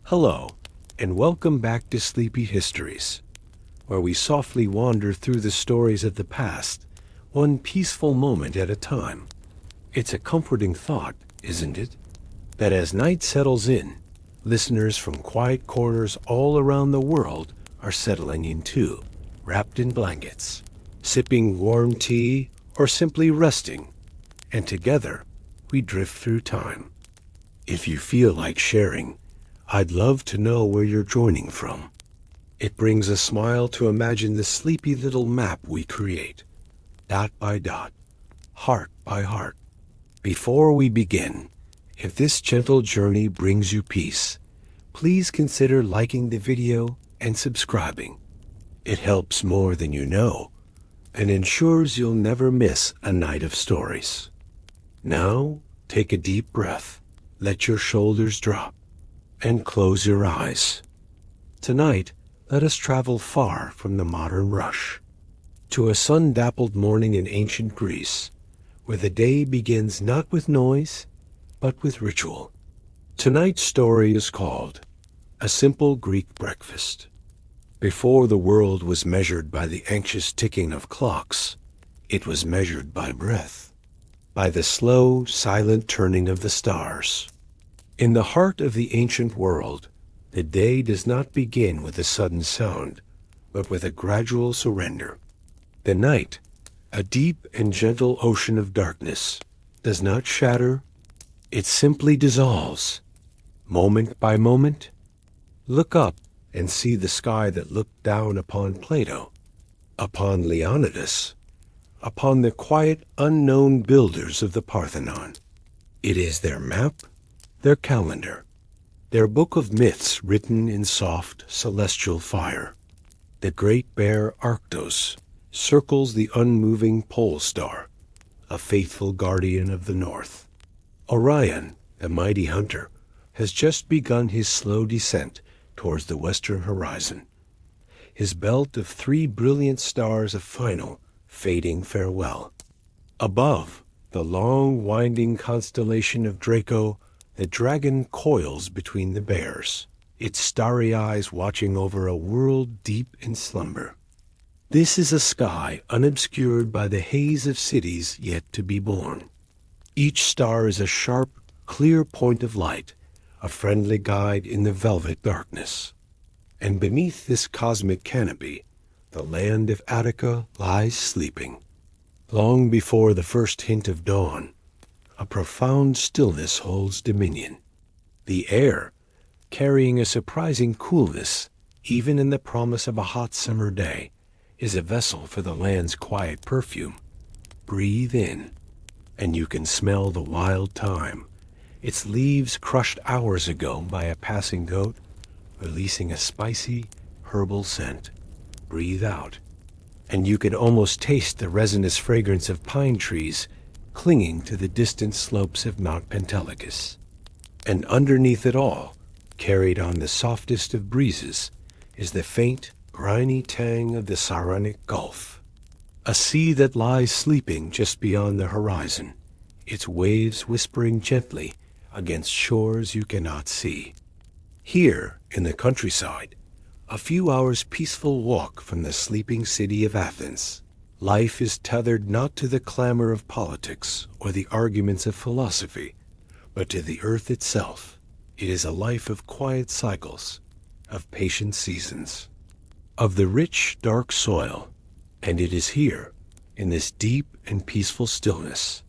Hello, and welcome back to Sleepy Histories, where we softly wander through the stories of the past, one peaceful moment at a time. It's a comforting thought, isn't it, that as night settles in, listeners from quiet corners all around the world are settling in too, wrapped in blankets, sipping warm tea, or simply resting, and together we drift through time. If you feel like sharing, I'd love to know where you're joining from. It brings a smile to imagine the sleepy little map we create, dot by dot, heart by heart. Before we begin, if this gentle journey brings you peace, please consider liking the video and subscribing. It helps more than you know, and ensures you'll never miss a night of stories. Now, take a deep breath, let your shoulders drop, and close your eyes. Tonight, let us travel far from the modern rush, to a sun-dappled morning in ancient Greece, where the day begins not with noise, but with ritual. Tonight's story is called A Simple Greek Breakfast. Before the world was measured by the anxious ticking of clocks, it was measured by breath, by the slow, silent turning of the stars. In the heart of the ancient world, the day does not begin with a sudden sound, but with a gradual surrender. The night, a deep and gentle ocean of darkness, does not shatter, it simply dissolves, moment by moment. Look up and see the sky that looked down upon Plato, upon Leonidas, upon the quiet, unknown builders of the Parthenon. It is their map, their calendar, their book of myths written in soft, celestial fire. The great bear Arctos circles the unmoving pole star, a faithful guardian of the north. Orion, the mighty hunter, has just begun his slow descent towards the western horizon, his belt of 3 brilliant stars a final, fading farewell. Above, the long, winding constellation of Draco, the dragon coils between the bears, its starry eyes watching over a world deep in slumber. This is a sky unobscured by the haze of cities yet to be born. Each star is a sharp, clear point of light, a friendly guide in the velvet darkness. And beneath this cosmic canopy, the land of Attica lies sleeping. Long before the first hint of dawn, a profound stillness holds dominion. The air, carrying a surprising coolness, even in the promise of a hot summer day, is a vessel for the land's quiet perfume. Breathe in, and you can smell the wild thyme, its leaves crushed hours ago by a passing goat, releasing a spicy, herbal scent. Breathe out, and you can almost taste the resinous fragrance of pine trees clinging to the distant slopes of Mount Pentelicus. And underneath it all, carried on the softest of breezes, is the faint, briny tang of the Saronic Gulf, a sea that lies sleeping just beyond the horizon, its waves whispering gently against shores you cannot see. Here, in the countryside, a few hours' peaceful walk from the sleeping city of Athens, life is tethered not to the clamor of politics or the arguments of philosophy, but to the earth itself. It is a life of quiet cycles, of patient seasons, of the rich, dark soil, and it is here, in this deep and peaceful stillness,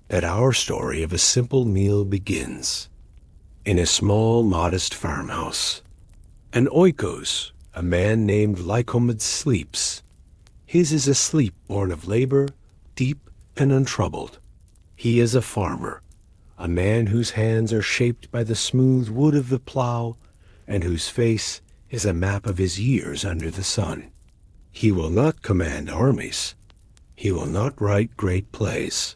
that our story of a simple meal begins. In a small, modest farmhouse, an oikos, a man named Lycomedes, sleeps. His is a sleep born of labor, deep and untroubled. He is a farmer, a man whose hands are shaped by the smooth wood of the plow, and whose face is a map of his years under the sun. He will not command armies. He will not write great plays.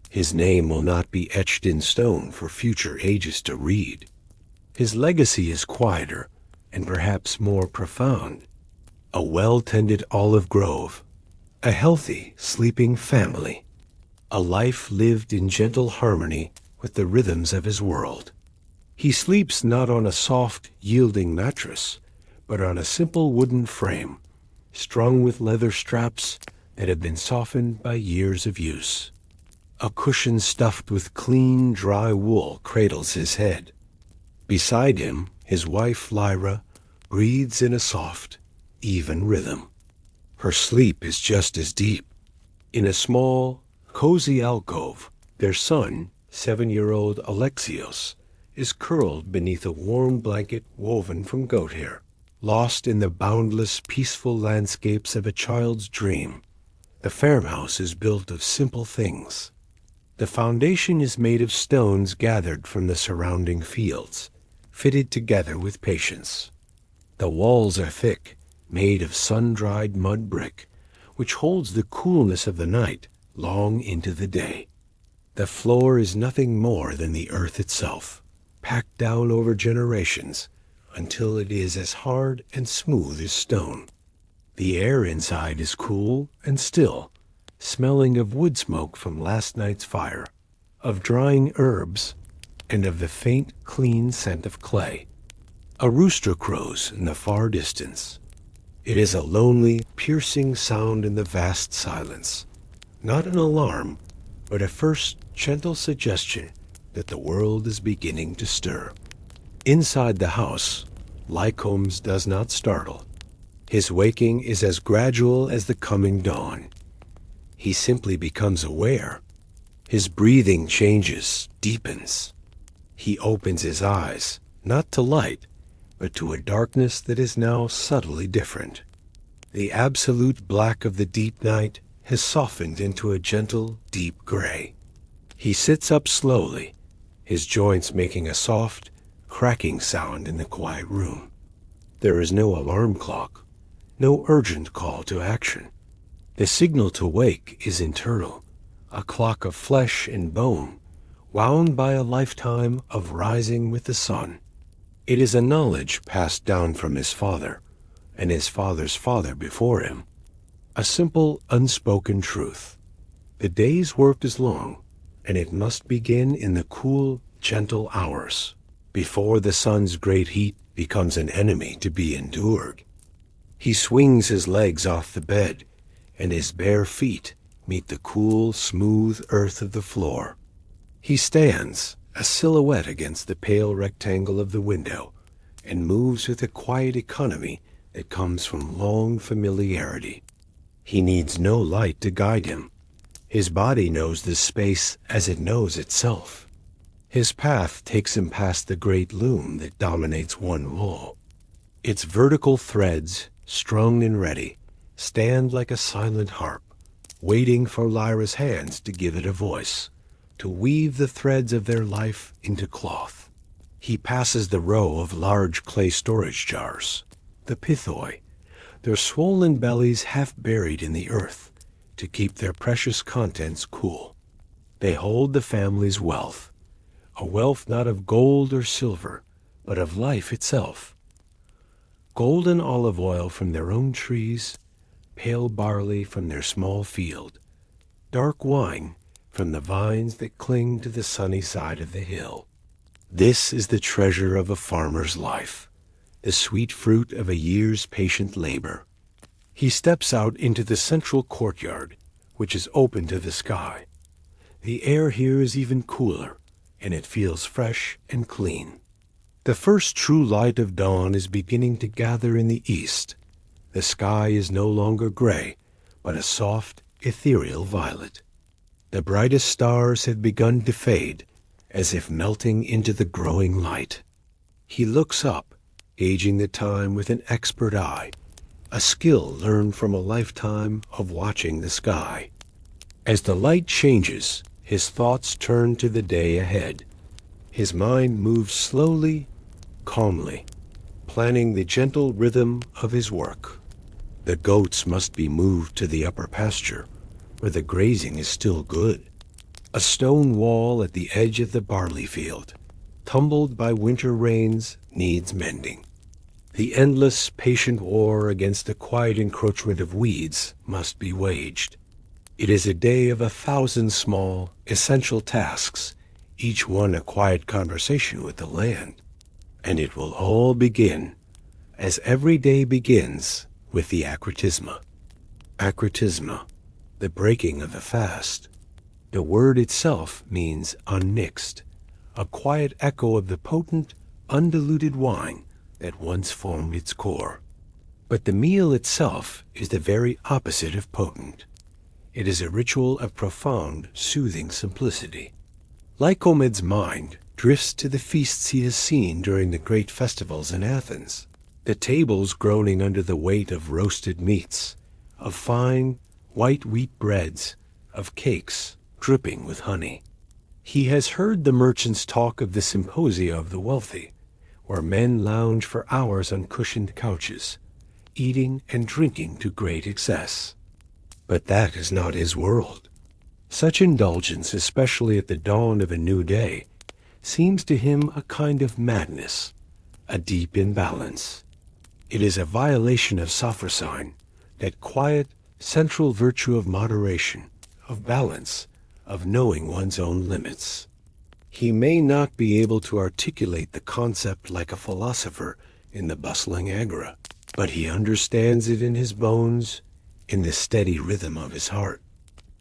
His name will not be etched in stone for future ages to read. His legacy is quieter and perhaps more profound. A well-tended olive grove, a healthy, sleeping family, a life lived in gentle harmony with the rhythms of his world. He sleeps not on a soft, yielding mattress, but on a simple wooden frame, strung with leather straps that have been softened by years of use. A cushion stuffed with clean, dry wool cradles his head. Beside him, his wife Lyra breathes in a soft, even rhythm. Her sleep is just as deep. In a small, cozy alcove, their son, 7-year-old Alexios, is curled beneath a warm blanket woven from goat hair, lost in the boundless, peaceful landscapes of a child's dream. The farmhouse is built of simple things. The foundation is made of stones gathered from the surrounding fields, fitted together with patience. The walls are thick, made of sun-dried mud brick, which holds the coolness of the night long into the day. The floor is nothing more than the earth itself, packed down over generations until it is as hard and smooth as stone. The air inside is cool and still, smelling of wood smoke from last night's fire, of drying herbs, and of the faint, clean scent of clay. A rooster crows in the far distance. It is a lonely, piercing sound in the vast silence. Not an alarm, but a first gentle suggestion that the world is beginning to stir. Inside the house, Lycomedes does not startle. His waking is as gradual as the coming dawn. He simply becomes aware. His breathing changes, deepens. He opens his eyes, not to light, but to a darkness that is now subtly different. The absolute black of the deep night has softened into a gentle, deep gray. He sits up slowly, his joints making a soft, cracking sound in the quiet room. There is no alarm clock, no urgent call to action. The signal to wake is internal, a clock of flesh and bone, wound by a lifetime of rising with the sun. It is a knowledge passed down from his father, and his father's father before him. A simple, unspoken truth. The day's work is long, and it must begin in the cool, gentle hours, before the sun's great heat becomes an enemy to be endured. He swings his legs off the bed, and his bare feet meet the cool, smooth earth of the floor. He stands, a silhouette against the pale rectangle of the window, and moves with a quiet economy that comes from long familiarity. He needs no light to guide him. His body knows this space as it knows itself. His path takes him past the great loom that dominates one wall. Its vertical threads, strung and ready, stand like a silent harp, waiting for Lyra's hands to give it a voice, to weave the threads of their life into cloth. He passes the row of large clay storage jars, the pithoi, their swollen bellies half buried in the earth, to keep their precious contents cool. They hold the family's wealth, a wealth not of gold or silver, but of life itself. Golden olive oil from their own trees, pale barley from their small field, dark wine from the vines that cling to the sunny side of the hill. This is the treasure of a farmer's life, the sweet fruit of a year's patient labor. He steps out into the central courtyard, which is open to the sky. The air here is even cooler, and it feels fresh and clean. The first true light of dawn is beginning to gather in the east. The sky is no longer gray, but a soft, ethereal violet. The brightest stars have begun to fade, as if melting into the growing light. He looks up, gauging the time with an expert eye, a skill learned from a lifetime of watching the sky. As the light changes, his thoughts turn to the day ahead. His mind moves slowly, calmly, planning the gentle rhythm of his work. The goats must be moved to the upper pasture, where the grazing is still good. A stone wall at the edge of the barley field, tumbled by winter rains, needs mending. The endless, patient war against the quiet encroachment of weeds must be waged. It is a day of 1,000 small, essential tasks, each one a quiet conversation with the land. And it will all begin, as every day begins, with the Akratisma. Akratisma, the breaking of the fast. The word itself means unmixed, a quiet echo of the potent, undiluted wine that once formed its core. But the meal itself is the very opposite of potent. It is a ritual of profound, soothing simplicity. Lycomedes' mind drifts to the feasts he has seen during the great festivals in Athens, the tables groaning under the weight of roasted meats, of fine, white wheat breads, of cakes dripping with honey. He has heard the merchants talk of the symposia of the wealthy, where men lounge for hours on cushioned couches, eating and drinking to great excess. But that is not his world. Such indulgence, especially at the dawn of a new day, seems to him a kind of madness, a deep imbalance. It is a violation of Sophrosyne, that quiet, central virtue of moderation, of balance, of knowing one's own limits. He may not be able to articulate the concept like a philosopher in the bustling agora, but he understands it in his bones, in the steady rhythm of his heart.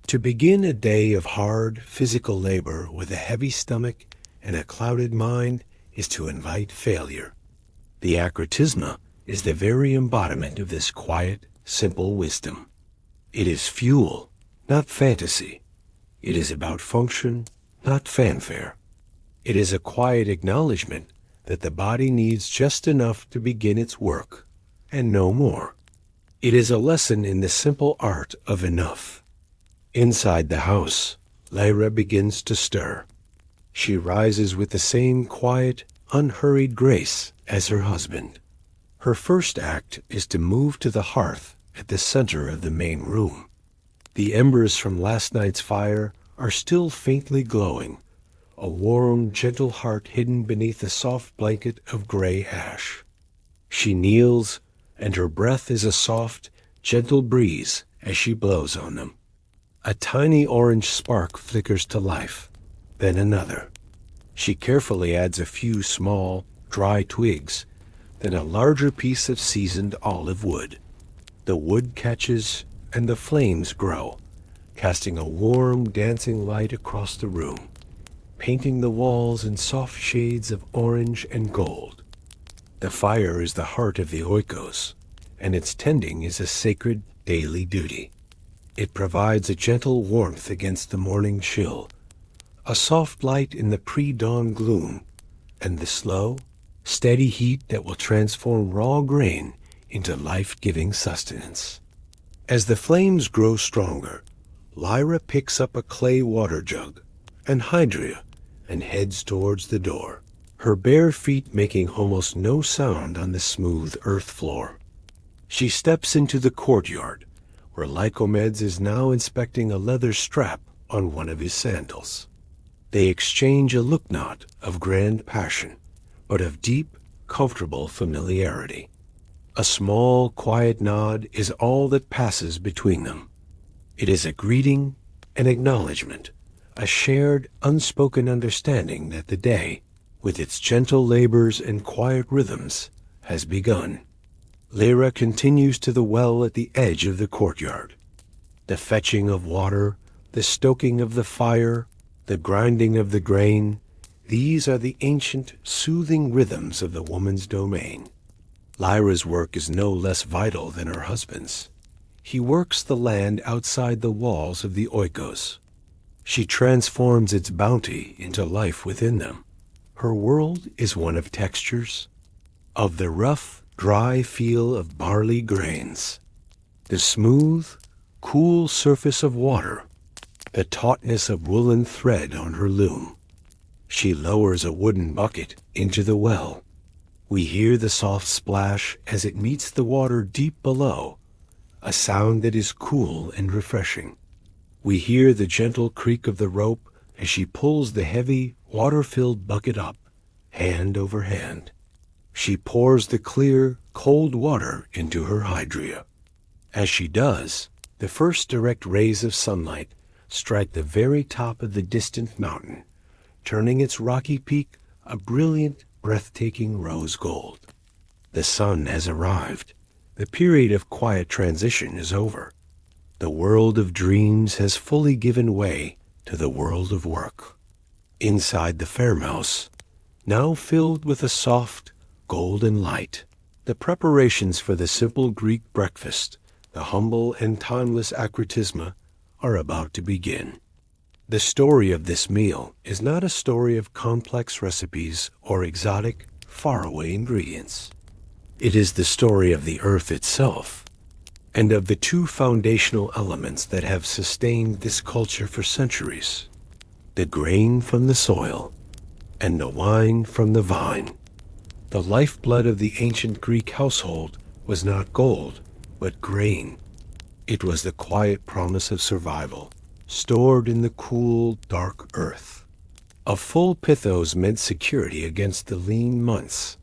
To begin a day of hard physical labor with a heavy stomach and a clouded mind is to invite failure. The Akratisma is the very embodiment of this quiet, simple wisdom. It is fuel, not fantasy. It is about function, not fanfare. It is a quiet acknowledgement that the body needs just enough to begin its work, and no more. It is a lesson in the simple art of enough. Inside the house, Lyra begins to stir. She rises with the same quiet, unhurried grace as her husband. Her first act is to move to the hearth at the center of the main room. The embers from last night's fire are still faintly glowing, a warm, gentle heart hidden beneath a soft blanket of gray ash. She kneels, and her breath is a soft, gentle breeze as she blows on them. A tiny orange spark flickers to life, then another. She carefully adds a few small, dry twigs, then a larger piece of seasoned olive wood. The wood catches, and the flames grow, casting a warm, dancing light across the room, painting the walls in soft shades of orange and gold. The fire is the heart of the oikos, and its tending is a sacred daily duty. It provides a gentle warmth against the morning chill, a soft light in the pre-dawn gloom, and the slow, steady heat that will transform raw grain into life-giving sustenance. As the flames grow stronger, Lyra picks up a clay water jug, an hydria, and heads towards the door, her bare feet making almost no sound on the smooth earth floor. She steps into the courtyard, where Lycomedes is now inspecting a leather strap on one of his sandals. They exchange a look not of grand passion, but of deep, comfortable familiarity. A small, quiet nod is all that passes between them. It is a greeting, an acknowledgement, a shared, unspoken understanding that the day, with its gentle labors and quiet rhythms, has begun. Lyra continues to the well at the edge of the courtyard. The fetching of water, the stoking of the fire, the grinding of the grain, these are the ancient, soothing rhythms of the woman's domain. Lyra's work is no less vital than her husband's. He works the land outside the walls of the oikos. She transforms its bounty into life within them. Her world is one of textures, of the rough, dry feel of barley grains, the smooth, cool surface of water, the tautness of woolen thread on her loom. She lowers a wooden bucket into the well. We hear the soft splash as it meets the water deep below, a sound that is cool and refreshing. We hear the gentle creak of the rope as she pulls the heavy, water-filled bucket up, hand over hand. She pours the clear, cold water into her hydria. As she does, the first direct rays of sunlight strike the very top of the distant mountain, turning its rocky peak a brilliant, breathtaking rose gold. The sun has arrived. The period of quiet transition is over. The world of dreams has fully given way to the world of work. Inside the farmhouse, now filled with a soft, golden light, the preparations for the simple Greek breakfast, the humble and timeless acritisma, are about to begin. The story of this meal is not a story of complex recipes or exotic, faraway ingredients. It is the story of the earth itself, and of the two foundational elements that have sustained this culture for centuries: the grain from the soil and the wine from the vine. The lifeblood of the ancient Greek household was not gold, but grain. It was the quiet promise of survival, stored in the cool, dark earth. A full pithos meant security against the lean months,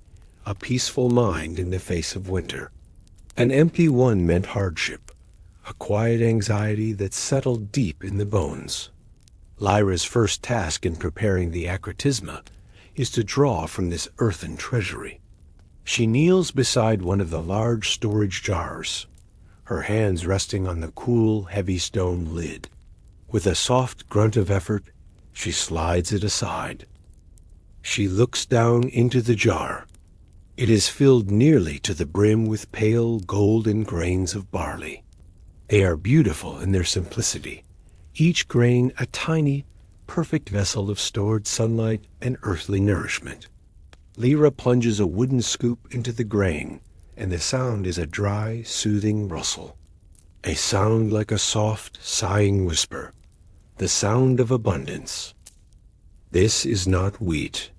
a peaceful mind in the face of winter. An empty one meant hardship, a quiet anxiety that settled deep in the bones. Lyra's first task in preparing the acritisma is to draw from this earthen treasury. She kneels beside one of the large storage jars, her hands resting on the cool, heavy stone lid. With a soft grunt of effort, she slides it aside. She looks down into the jar. It is filled nearly to the brim with pale, golden grains of barley. They are beautiful in their simplicity, each grain a tiny, perfect vessel of stored sunlight and earthly nourishment. Lyra plunges a wooden scoop into the grain, and the sound is a dry, soothing rustle. A sound like a soft, sighing whisper, the sound of abundance. This is not wheat.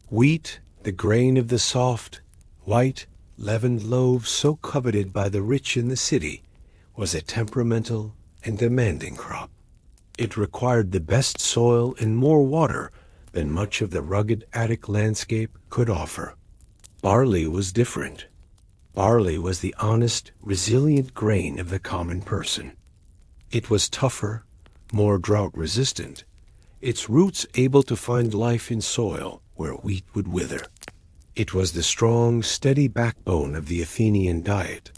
Wheat, the grain of the soft, white, leavened loaves so coveted by the rich in the city, was a temperamental and demanding crop. It required the best soil and more water than much of the rugged Attic landscape could offer. Barley was different. Barley was the honest, resilient grain of the common person. It was tougher, more drought-resistant, its roots able to find life in soil where wheat would wither. It was the strong, steady backbone of the Athenian diet,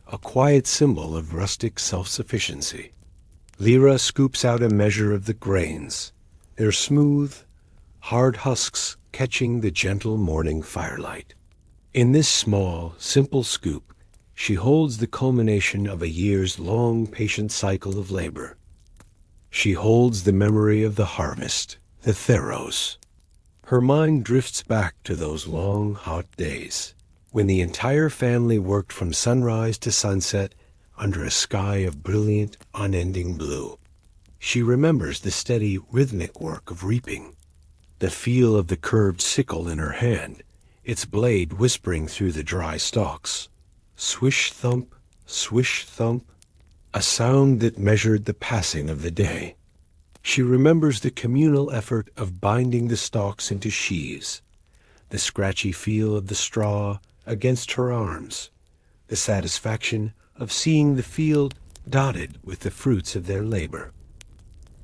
a quiet symbol of rustic self-sufficiency. Lyra scoops out a measure of the grains, their smooth, hard husks catching the gentle morning firelight. In this small, simple scoop, she holds the culmination of a year's long, patient cycle of labor. She holds the memory of the harvest, the theros. Her mind drifts back to those long, hot days, when the entire family worked from sunrise to sunset under a sky of brilliant, unending blue. She remembers the steady, rhythmic work of reaping, the feel of the curved sickle in her hand, its blade whispering through the dry stalks. Swish thump, a sound that measured the passing of the day. She remembers the communal effort of binding the stalks into sheaves, the scratchy feel of the straw against her arms, the satisfaction of seeing the field dotted with the fruits of their labor.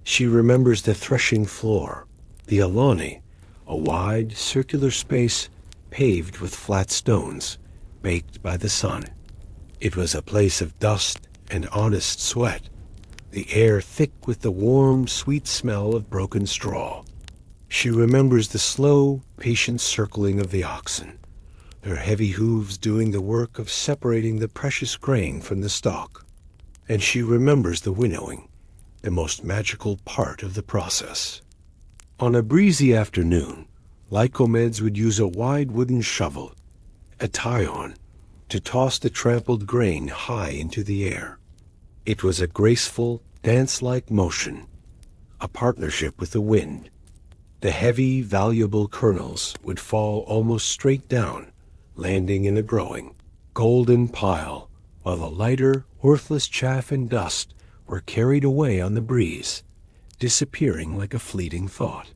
She remembers the threshing floor, the alani, a wide, circular space paved with flat stones, baked by the sun. It was a place of dust and honest sweat, the air thick with the warm, sweet smell of broken straw. She remembers the slow, patient circling of the oxen, their heavy hooves doing the work of separating the precious grain from the stalk. And she remembers the winnowing, the most magical part of the process. On a breezy afternoon, Lycomedes would use a wide wooden shovel, a tyon, to toss the trampled grain high into the air. It was a graceful, dance-like motion, a partnership with the wind. The heavy, valuable kernels would fall almost straight down, landing in a growing, golden pile, while the lighter, worthless chaff and dust were carried away on the breeze, disappearing like a fleeting thought.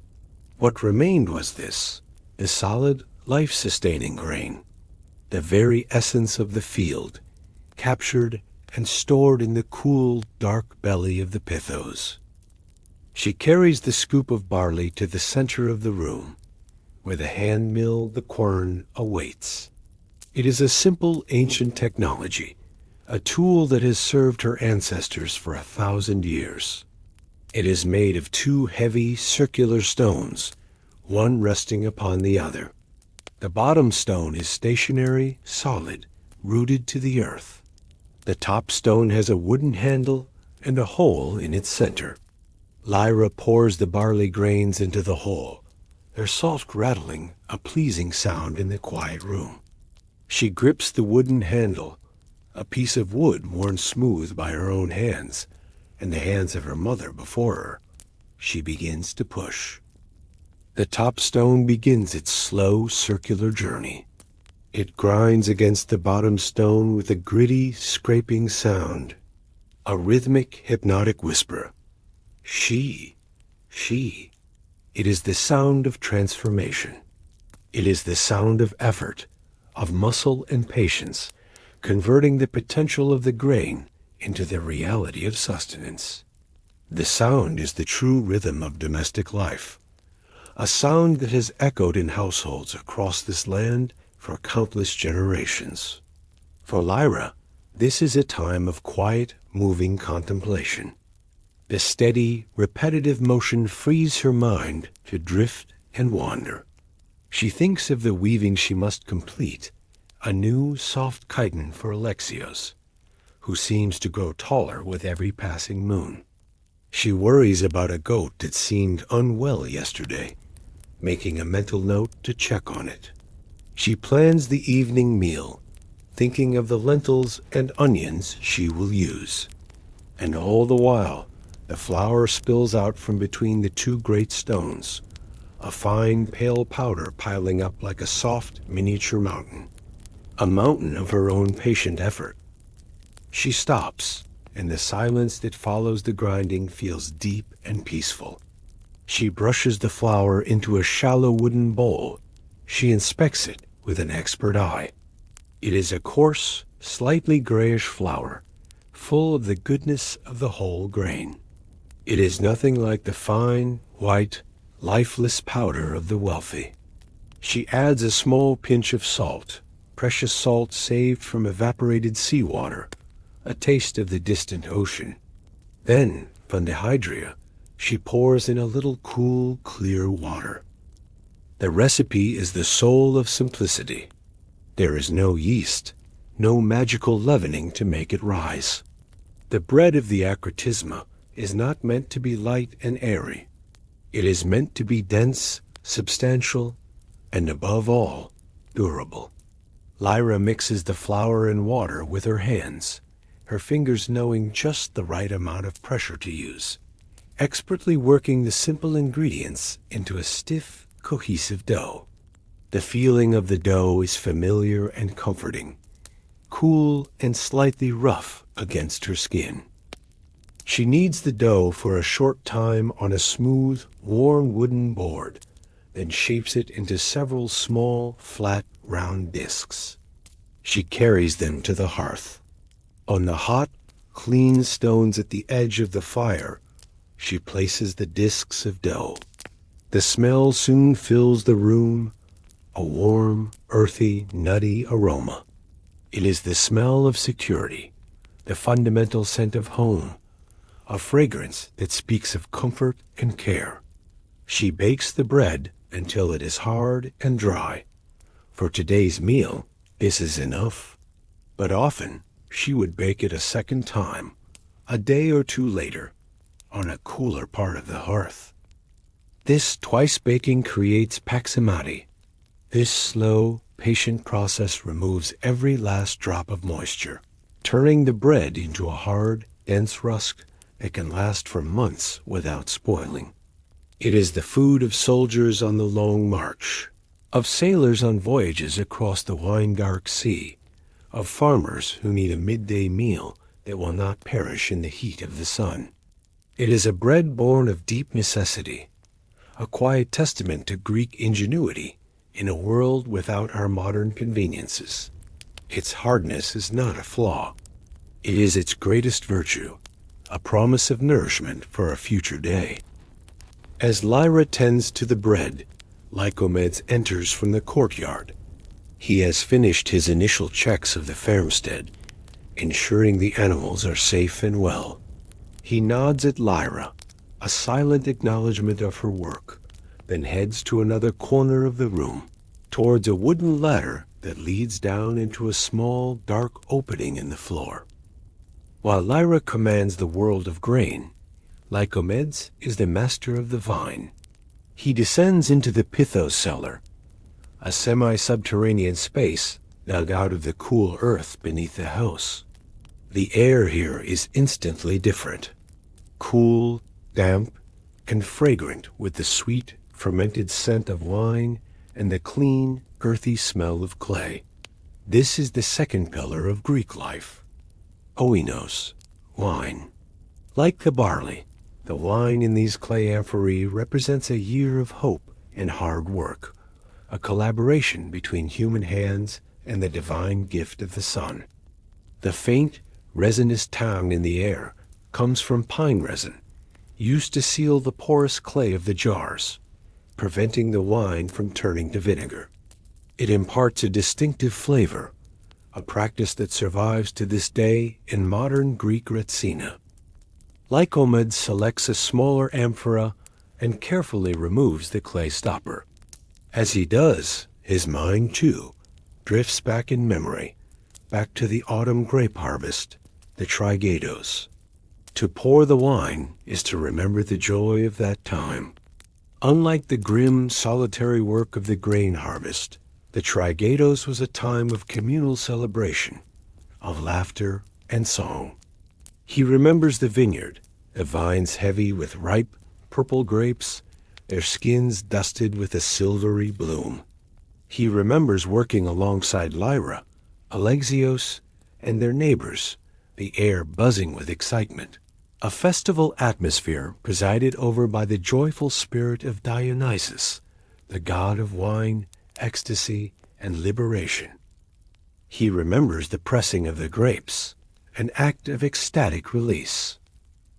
What remained was this, the solid, life-sustaining grain, the very essence of the field, captured and stored in the cool, dark belly of the pithos. She carries the scoop of barley to the center of the room, where the hand mill, the quern, awaits. It is a simple ancient technology, a tool that has served her ancestors for 1,000 years. It is made of two heavy circular stones, one resting upon the other. The bottom stone is stationary, solid, rooted to the earth. The top stone has a wooden handle and a hole in its center. Lyra pours the barley grains into the hole, their soft rattling a pleasing sound in the quiet room. She grips the wooden handle, a piece of wood worn smooth by her own hands and the hands of her mother before her. She begins to push. The top stone begins its slow circular journey. It grinds against the bottom stone with a gritty, scraping sound, a rhythmic, hypnotic whisper. She. It is the sound of transformation. It is the sound of effort, of muscle and patience, converting the potential of the grain into the reality of sustenance. The sound is the true rhythm of domestic life, a sound that has echoed in households across this land for countless generations. For Lyra, this is a time of quiet, moving contemplation. The steady, repetitive motion frees her mind to drift and wander. She thinks of the weaving she must complete, a new, soft chiton for Alexios, who seems to grow taller with every passing moon. She worries about a goat that seemed unwell yesterday, making a mental note to check on it. She plans the evening meal, thinking of the lentils and onions she will use. And all the while, the flour spills out from between the two great stones, a fine pale powder piling up like a soft miniature mountain, a mountain of her own patient effort. She stops, and the silence that follows the grinding feels deep and peaceful. She brushes the flour into a shallow wooden bowl. She inspects it with an expert eye. It is a coarse, slightly grayish flour, full of the goodness of the whole grain. It is nothing like the fine, white, lifeless powder of the wealthy. She adds a small pinch of salt, precious salt saved from evaporated seawater, a taste of the distant ocean. Then, from the hydria, she pours in a little cool, clear water. The recipe is the soul of simplicity. There is no yeast, no magical leavening to make it rise. The bread of the acritisma is not meant to be light and airy. It is meant to be dense, substantial, and above all, durable. Lyra mixes the flour and water with her hands, her fingers knowing just the right amount of pressure to use, expertly working the simple ingredients into a stiff, cohesive dough. The feeling of the dough is familiar and comforting, cool and slightly rough against her skin. She kneads the dough for a short time on a smooth, worn wooden board, then shapes it into several small, flat, round discs. She carries them to the hearth. On the hot, clean stones at the edge of the fire, she places the discs of dough. The smell soon fills the room, a warm, earthy, nutty aroma. It is the smell of security, the fundamental scent of home, a fragrance that speaks of comfort and care. She bakes the bread until it is hard and dry. For today's meal, this is enough. But often, she would bake it a second time, a day or two later, on a cooler part of the hearth. This twice baking creates paximati. This slow, patient process removes every last drop of moisture, turning the bread into a hard, dense rusk that can last for months without spoiling. It is the food of soldiers on the long march, of sailors on voyages across the wine-dark sea, of farmers who need a midday meal that will not perish in the heat of the sun. It is a bread born of deep necessity, a quiet testament to Greek ingenuity in a world without our modern conveniences. Its hardness is not a flaw. It is its greatest virtue, a promise of nourishment for a future day. As Lyra tends to the bread, Lycomedes enters from the courtyard. He has finished his initial checks of the farmstead, ensuring the animals are safe and well. He nods at Lyra, a silent acknowledgement of her work, then heads to another corner of the room, towards a wooden ladder that leads down into a small, dark opening in the floor. While Lyra commands the world of grain, Lycomedes is the master of the vine. He descends into the Pythos cellar, a semi-subterranean space dug out of the cool earth beneath the house. The air here is instantly different. Cool, damp, and fragrant with the sweet, fermented scent of wine and the clean, earthy smell of clay. This is the second pillar of Greek life. Oinos, wine. Like the barley, the wine in these clay amphorae represents a year of hope and hard work, a collaboration between human hands and the divine gift of the sun. The faint, resinous tang in the air comes from pine resin, used to seal the porous clay of the jars, preventing the wine from turning to vinegar. It imparts a distinctive flavor, a practice that survives to this day in modern Greek retsina. Lycomedes selects a smaller amphora and carefully removes the clay stopper. As he does, his mind, too, drifts back in memory, back to the autumn grape harvest, the trigados. To pour the wine is to remember the joy of that time. Unlike the grim, solitary work of the grain harvest, the trigados was a time of communal celebration, of laughter and song. He remembers the vineyard, the vines heavy with ripe, purple grapes, their skins dusted with a silvery bloom. He remembers working alongside Lyra, Alexios, and their neighbors, the air buzzing with excitement. A festival atmosphere presided over by the joyful spirit of Dionysus, the god of wine, ecstasy, and liberation. He remembers the pressing of the grapes, an act of ecstatic release.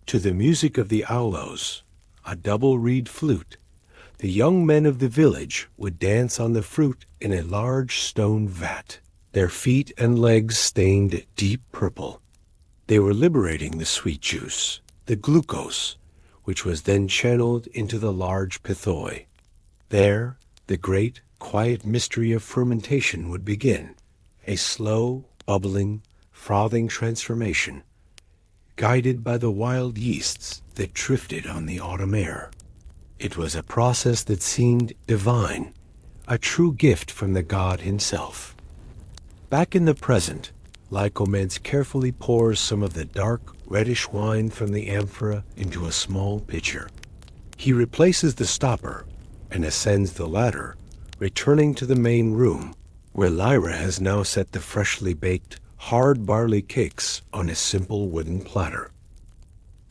To the music of the aulos, a double reed flute, the young men of the village would dance on the fruit in a large stone vat, their feet and legs stained deep purple. They were liberating the sweet juice, the glucose, which was then channeled into the large pythoi. There, the great, quiet mystery of fermentation would begin, a slow, bubbling, frothing transformation, guided by the wild yeasts that drifted on the autumn air. It was a process that seemed divine, a true gift from the god himself. Back in the present, Lycomedes carefully pours some of the dark, reddish wine from the amphora into a small pitcher. He replaces the stopper and ascends the ladder, returning to the main room, where Lyra has now set the freshly baked, hard barley cakes on a simple wooden platter.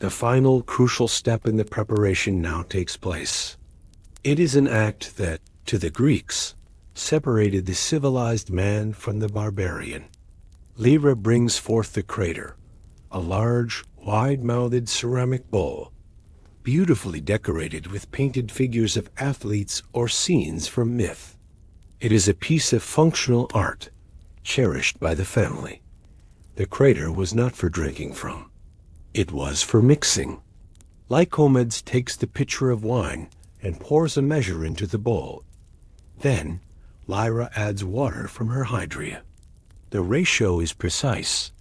The final crucial step in the preparation now takes place. It is an act that, to the Greeks, separated the civilized man from the barbarian. Lyra brings forth the crater, a large, wide-mouthed ceramic bowl, beautifully decorated with painted figures of athletes or scenes from myth. It is a piece of functional art, cherished by the family. The crater was not for drinking from. It was for mixing. Lycomedes takes the pitcher of wine and pours a measure into the bowl. Then, Lyra adds water from her hydria. The ratio is precise,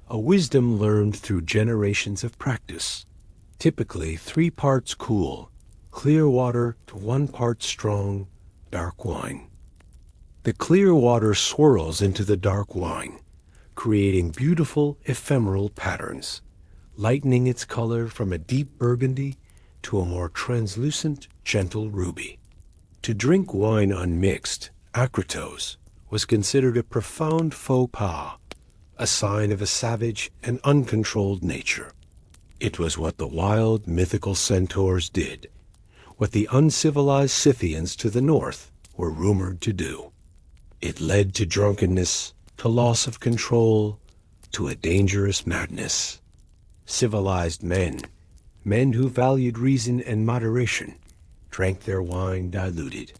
a wisdom learned through generations of practice. Typically 3 parts cool, clear water to 1 part strong, dark wine. The clear water swirls into the dark wine, creating beautiful ephemeral patterns, lightening its color from a deep burgundy to a more translucent, gentle ruby. To drink wine unmixed, akritos, was considered a profound faux pas, a sign of a savage and uncontrolled nature. It was what the wild, mythical centaurs did, what the uncivilized Scythians to the north were rumored to do. It led to drunkenness, to loss of control, to a dangerous madness. Civilized men, men who valued reason and moderation, drank their wine diluted.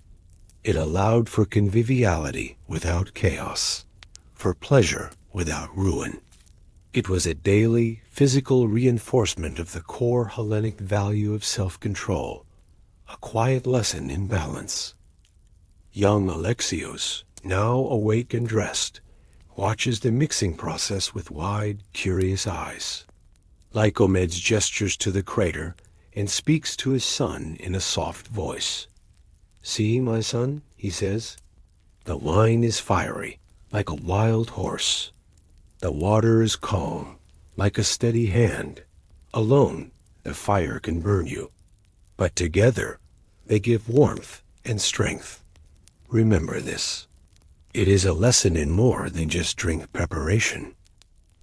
It allowed for conviviality without chaos, for pleasure without ruin. It was a daily, physical reinforcement of the core Hellenic value of self-control, a quiet lesson in balance. Young Alexios, now awake and dressed, watches the mixing process with wide, curious eyes. Lycomedes gestures to the crater and speaks to his son in a soft voice. "See, my son," he says, "the wine is fiery, like a wild horse. The water is calm, like a steady hand. Alone, the fire can burn you. But together, they give warmth and strength. Remember this. It is a lesson in more than just drink preparation.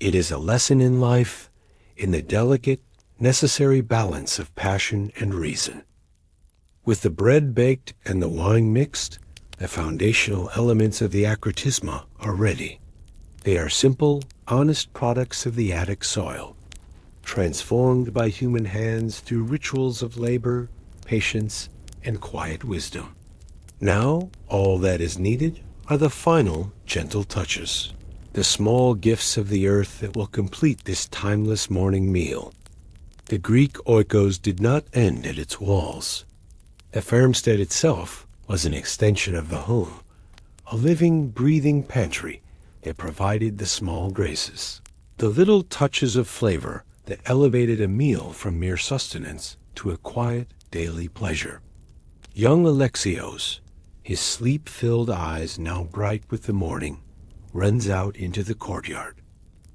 It is a lesson in life, in the delicate, necessary balance of passion and reason." With the bread baked and the wine mixed, the foundational elements of the akratisma are ready. They are simple, honest products of the Attic soil, transformed by human hands through rituals of labor, patience, and quiet wisdom. Now, all that is needed are the final, gentle touches, the small gifts of the earth that will complete this timeless morning meal. The Greek oikos did not end at its walls. The farmstead itself was an extension of the home, a living, breathing pantry that provided the small graces, the little touches of flavor that elevated a meal from mere sustenance to a quiet, daily pleasure. Young Alexios, his sleep-filled eyes now bright with the morning, runs out into the courtyard.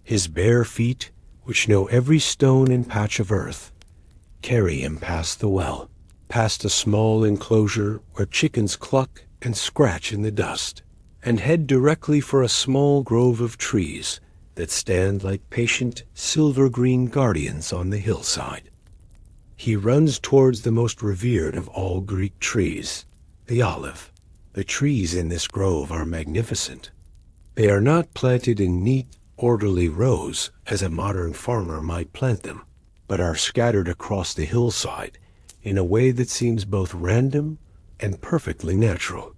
His bare feet, which know every stone and patch of earth, carry him past the well, past a small enclosure where chickens cluck and scratch in the dust, and head directly for a small grove of trees that stand like patient, silver-green guardians on the hillside. He runs towards the most revered of all Greek trees, the olive. The trees in this grove are magnificent. They are not planted in neat, orderly rows as a modern farmer might plant them, but are scattered across the hillside in a way that seems both random and perfectly natural.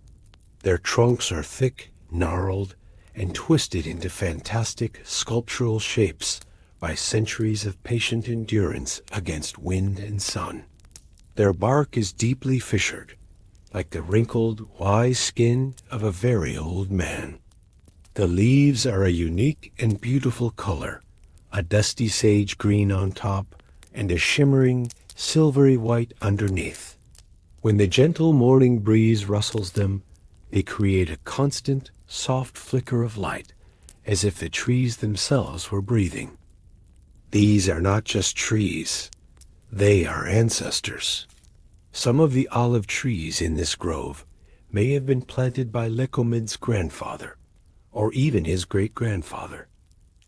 Their trunks are thick, gnarled, and twisted into fantastic sculptural shapes by centuries of patient endurance against wind and sun. Their bark is deeply fissured, like the wrinkled, wise skin of a very old man. The leaves are a unique and beautiful color, a dusty sage green on top and a shimmering, silvery white underneath. When the gentle morning breeze rustles them, they create a constant, soft flicker of light, as if the trees themselves were breathing. These are not just trees, they are ancestors. Some of the olive trees in this grove may have been planted by Lycomedes' grandfather, or even his great-grandfather.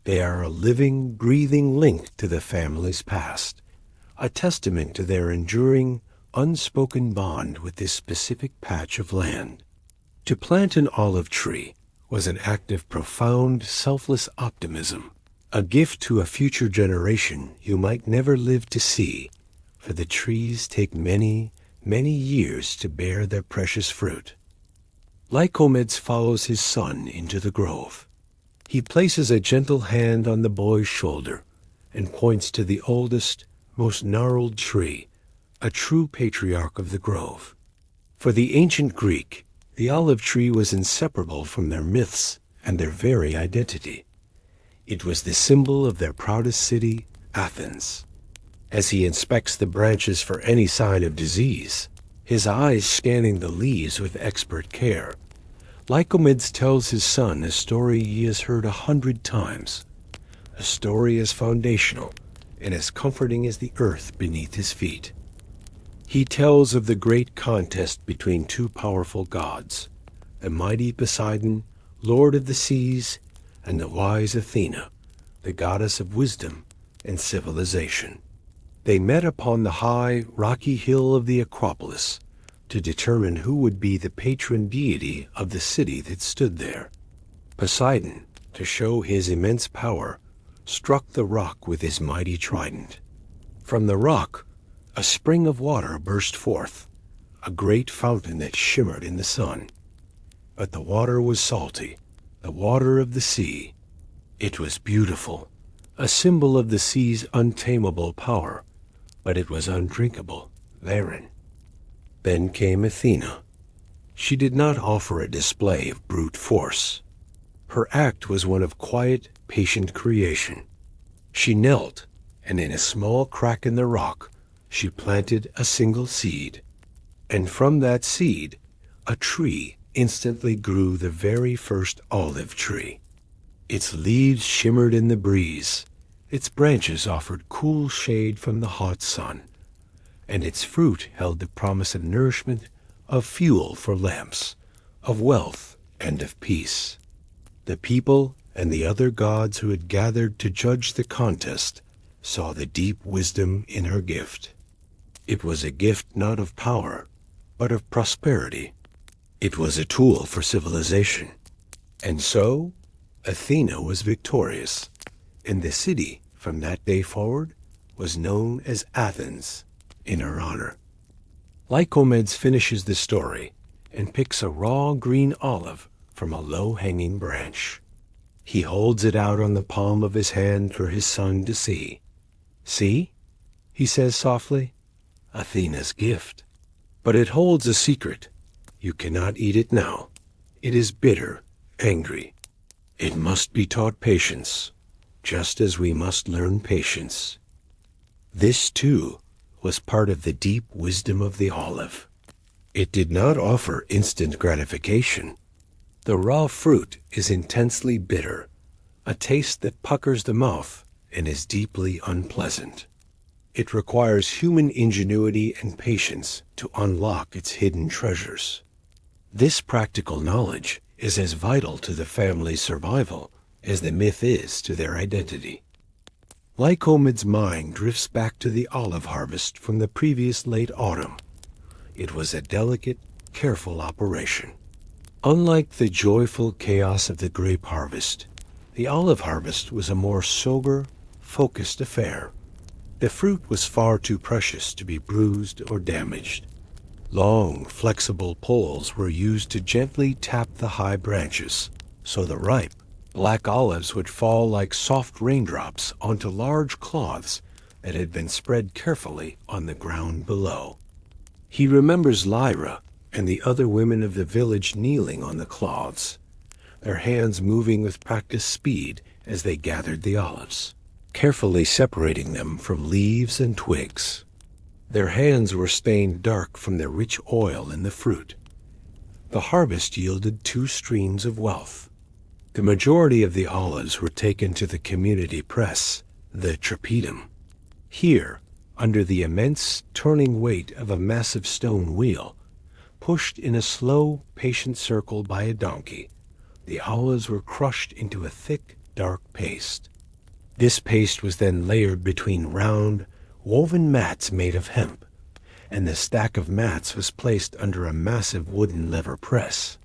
They are a living, breathing link to the family's past, a testament to their enduring, unspoken bond with this specific patch of land. To plant an olive tree was an act of profound, selfless optimism, a gift to a future generation you might never live to see, for the trees take many, many years to bear their precious fruit. Lycomedes follows his son into the grove. He places a gentle hand on the boy's shoulder and points to the oldest, most gnarled tree, a true patriarch of the grove. For the ancient Greek, the olive tree was inseparable from their myths and their very identity. It was the symbol of their proudest city, Athens. As he inspects the branches for any sign of disease, his eyes scanning the leaves with expert care, Lycomedes tells his son a story he has heard 100 times, a story as foundational and as comforting as the earth beneath his feet. He tells of the great contest between two powerful gods, the mighty Poseidon, lord of the seas, and the wise Athena, the goddess of wisdom and civilization. They met upon the high, rocky hill of the Acropolis to determine who would be the patron deity of the city that stood there. Poseidon, to show his immense power, struck the rock with his mighty trident. From the rock, a spring of water burst forth, a great fountain that shimmered in the sun. But the water was salty, the water of the sea. It was beautiful, a symbol of the sea's untamable power, but it was undrinkable, barren. Then came Athena. She did not offer a display of brute force. Her act was one of quiet, patient creation. She knelt, and in a small crack in the rock, she planted a single seed. And from that seed, a tree instantly grew, the very first olive tree. Its leaves shimmered in the breeze, its branches offered cool shade from the hot sun, and its fruit held the promise of nourishment, of fuel for lamps, of wealth and of peace. The people and the other gods who had gathered to judge the contest saw the deep wisdom in her gift. It was a gift not of power, but of prosperity. It was a tool for civilization. And so, Athena was victorious, and the city, from that day forward, was known as Athens in her honor. Lycomedes finishes the story and picks a raw green olive from a low-hanging branch. He holds it out on the palm of his hand for his son to see. "See," he says softly, "Athena's gift. But it holds a secret. You cannot eat it now. It is bitter, angry. It must be taught patience, just as we must learn patience." This, too, was part of the deep wisdom of the olive. It did not offer instant gratification. The raw fruit is intensely bitter, a taste that puckers the mouth and is deeply unpleasant. It requires human ingenuity and patience to unlock its hidden treasures. This practical knowledge is as vital to the family's survival as the myth is to their identity. Lycomedes' mind drifts back to the olive harvest from the previous late autumn. It was a delicate, careful operation. Unlike the joyful chaos of the grape harvest, the olive harvest was a more sober, focused affair. The fruit was far too precious to be bruised or damaged. Long, flexible poles were used to gently tap the high branches, so the ripe, black olives would fall like soft raindrops onto large cloths that had been spread carefully on the ground below. He remembers Lyra and the other women of the village kneeling on the cloths, their hands moving with practiced speed as they gathered the olives, carefully separating them from leaves and twigs. Their hands were stained dark from the rich oil in the fruit. The harvest yielded 2 streams of wealth. The majority of the olives were taken to the community press, the trapedum. Here, under the immense turning weight of a massive stone wheel, pushed in a slow, patient circle by a donkey, the olives were crushed into a thick, dark paste. This paste was then layered between round, woven mats made of hemp, and the stack of mats was placed under a massive wooden lever press.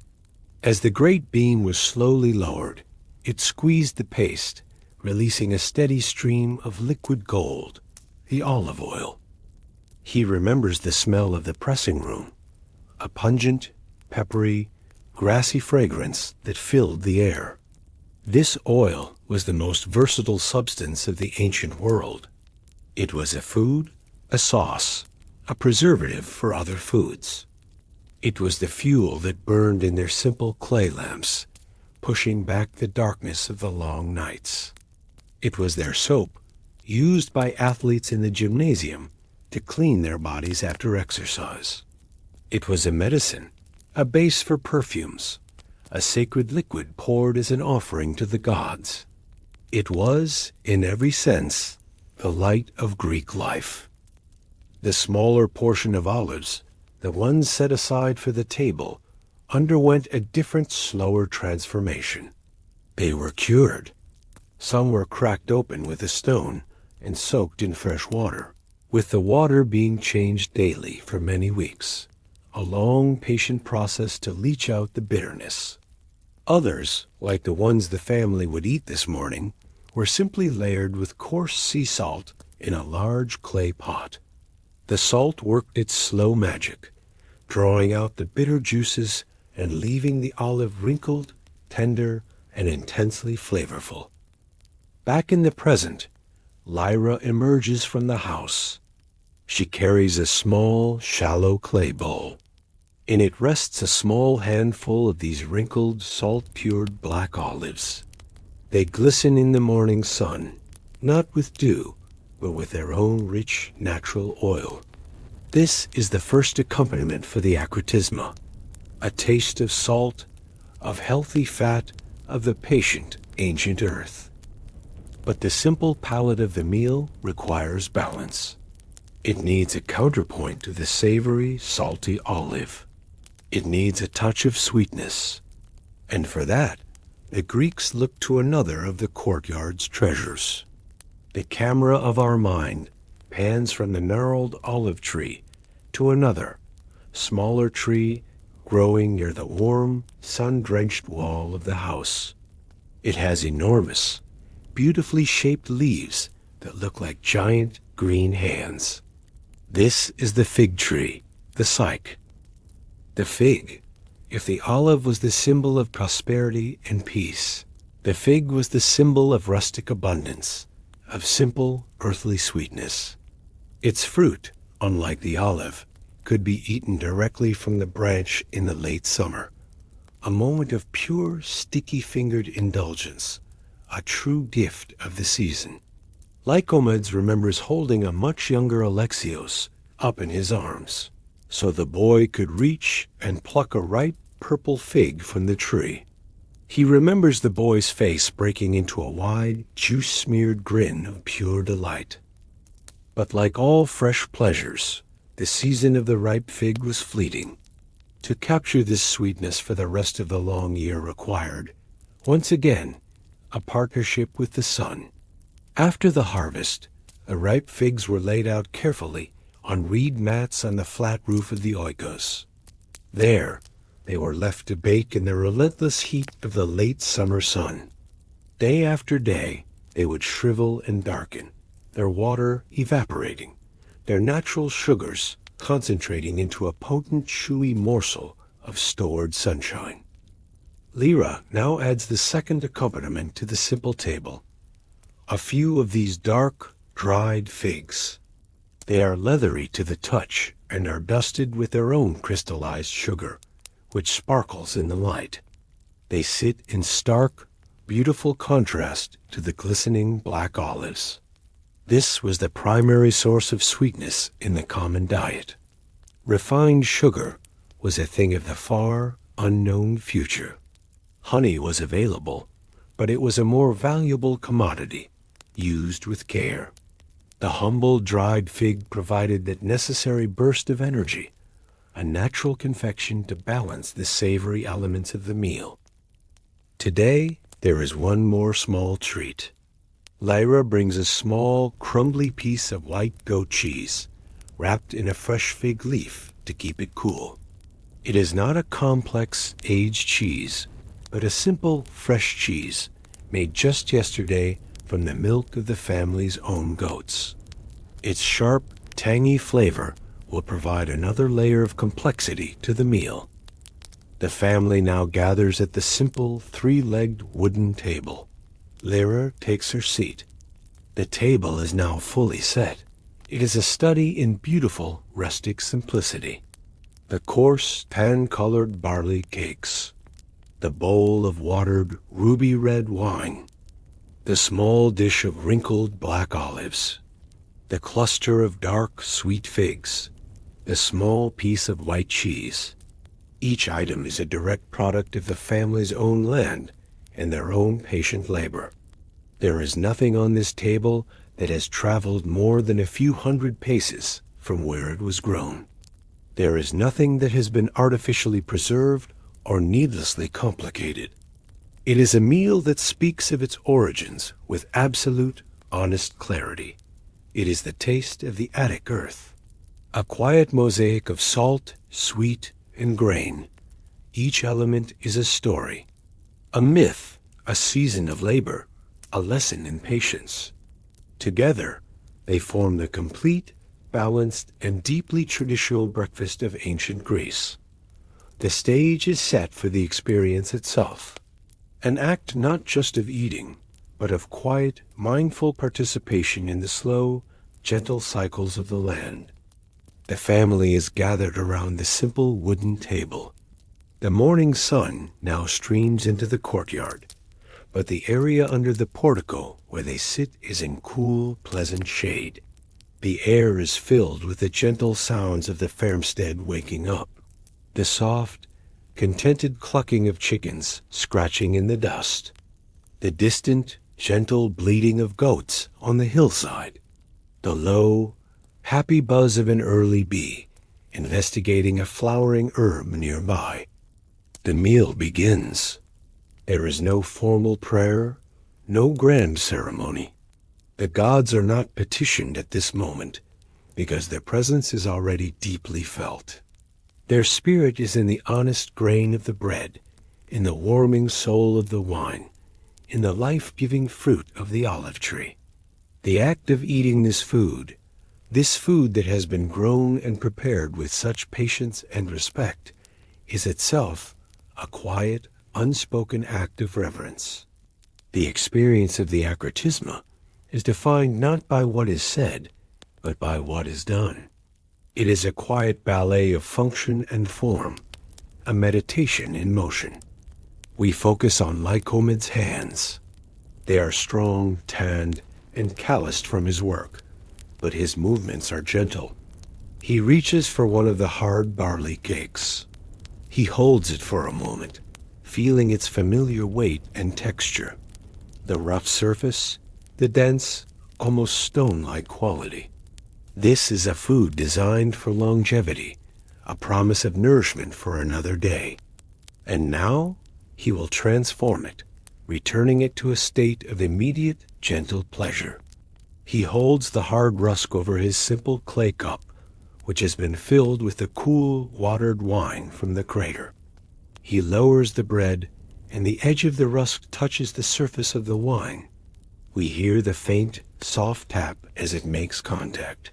As the great beam was slowly lowered, it squeezed the paste, releasing a steady stream of liquid gold, the olive oil. He remembers the smell of the pressing room, a pungent, peppery, grassy fragrance that filled the air. This oil was the most versatile substance of the ancient world. It was a food, a sauce, a preservative for other foods. It was the fuel that burned in their simple clay lamps, pushing back the darkness of the long nights. It was their soap, used by athletes in the gymnasium to clean their bodies after exercise. It was a medicine, a base for perfumes, a sacred liquid poured as an offering to the gods. It was, in every sense, the light of Greek life. The smaller portion of olives, the ones set aside for the table, underwent a different, slower transformation. They were cured. Some were cracked open with a stone and soaked in fresh water, with the water being changed daily for many weeks, a long, patient process to leach out the bitterness. Others, like the ones the family would eat this morning, were simply layered with coarse sea salt in a large clay pot. The salt worked its slow magic, drawing out the bitter juices and leaving the olive wrinkled, tender, and intensely flavorful. Back in the present, Lyra emerges from the house. She carries a small, shallow clay bowl. In it rests a small handful of these wrinkled, salt-cured black olives. They glisten in the morning sun, not with dew, but with their own rich, natural oil. This is the first accompaniment for the acratisma, a taste of salt, of healthy fat, of the patient, ancient earth. But the simple palate of the meal requires balance. It needs a counterpoint to the savory, salty olive. It needs a touch of sweetness. And for that, the Greeks looked to another of the courtyard's treasures. The camera of our mind pans from the gnarled olive tree to another, smaller tree growing near the warm, sun-drenched wall of the house. It has enormous, beautifully shaped leaves that look like giant green hands. This is the fig tree, the cyke. The fig. If the olive was the symbol of prosperity and peace, the fig was the symbol of rustic abundance, of simple earthly sweetness. Its fruit, unlike the olive, could be eaten directly from the branch in the late summer. A moment of pure, sticky-fingered indulgence, a true gift of the season. Lycomedes remembers holding a much younger Alexios up in his arms, so the boy could reach and pluck a ripe purple fig from the tree. He remembers the boy's face breaking into a wide, juice-smeared grin of pure delight. But like all fresh pleasures, the season of the ripe fig was fleeting. To capture this sweetness for the rest of the long year required, once again, a partnership with the sun. After the harvest, the ripe figs were laid out carefully on reed mats on the flat roof of the oikos. There, they were left to bake in the relentless heat of the late summer sun. Day after day, they would shrivel and darken, their water evaporating, their natural sugars concentrating into a potent, chewy morsel of stored sunshine. Lyra now adds the second accompaniment to the simple table. A few of these dark, dried figs. They are leathery to the touch and are dusted with their own crystallized sugar, which sparkles in the light. They sit in stark, beautiful contrast to the glistening black olives. This was the primary source of sweetness in the common diet. Refined sugar was a thing of the far, unknown future. Honey was available, but it was a more valuable commodity, used with care. The humble dried fig provided that necessary burst of energy, a natural confection to balance the savory elements of the meal. Today, there is one more small treat. Lyra brings a small, crumbly piece of white goat cheese, wrapped in a fresh fig leaf to keep it cool. It is not a complex, aged cheese, but a simple, fresh cheese, made just yesterday from the milk of the family's own goats. Its sharp, tangy flavor will provide another layer of complexity to the meal. The family now gathers at the simple, three-legged wooden table. Lyra takes her seat. The table is now fully set. It is a study in beautiful, rustic simplicity. The coarse, tan-colored barley cakes. The bowl of watered, ruby-red wine. The small dish of wrinkled black olives. The cluster of dark, sweet figs. The small piece of white cheese. Each item is a direct product of the family's own land and their own patient labor. There is nothing on this table that has traveled more than a few hundred paces from where it was grown. There is nothing that has been artificially preserved or needlessly complicated. It is a meal that speaks of its origins with absolute, honest clarity. It is the taste of the Attic earth. A quiet mosaic of salt, sweet, and grain. Each element is a story, a myth, a season of labor, a lesson in patience. Together, they form the complete, balanced, and deeply traditional breakfast of ancient Greece. The stage is set for the experience itself, an act not just of eating, but of quiet, mindful participation in the slow, gentle cycles of the land. The family is gathered around the simple wooden table. The morning sun now streams into the courtyard, but the area under the portico where they sit is in cool, pleasant shade. The air is filled with the gentle sounds of the farmstead waking up, the soft, contented clucking of chickens scratching in the dust, the distant, gentle bleating of goats on the hillside, the low, happy buzz of an early bee investigating a flowering herb nearby. The meal begins. There is no formal prayer, no grand ceremony. The gods are not petitioned at this moment, because their presence is already deeply felt. Their spirit is in the honest grain of the bread, in the warming soul of the wine, in the life-giving fruit of the olive tree. The act of eating this food that has been grown and prepared with such patience and respect, is itself a quiet, unspoken act of reverence. The experience of the akratisma is defined not by what is said, but by what is done. It is a quiet ballet of function and form, a meditation in motion. We focus on Lycomedes' hands. They are strong, tanned, and calloused from his work, but his movements are gentle. He reaches for one of the hard barley cakes. He holds it for a moment, feeling its familiar weight and texture, the rough surface, the dense, almost stone-like quality. This is a food designed for longevity, a promise of nourishment for another day. And now he will transform it, returning it to a state of immediate, gentle pleasure. He holds the hard rusk over his simple clay cup, which has been filled with the cool, watered wine from the crater. He lowers the bread, and the edge of the rusk touches the surface of the wine. We hear the faint, soft tap as it makes contact.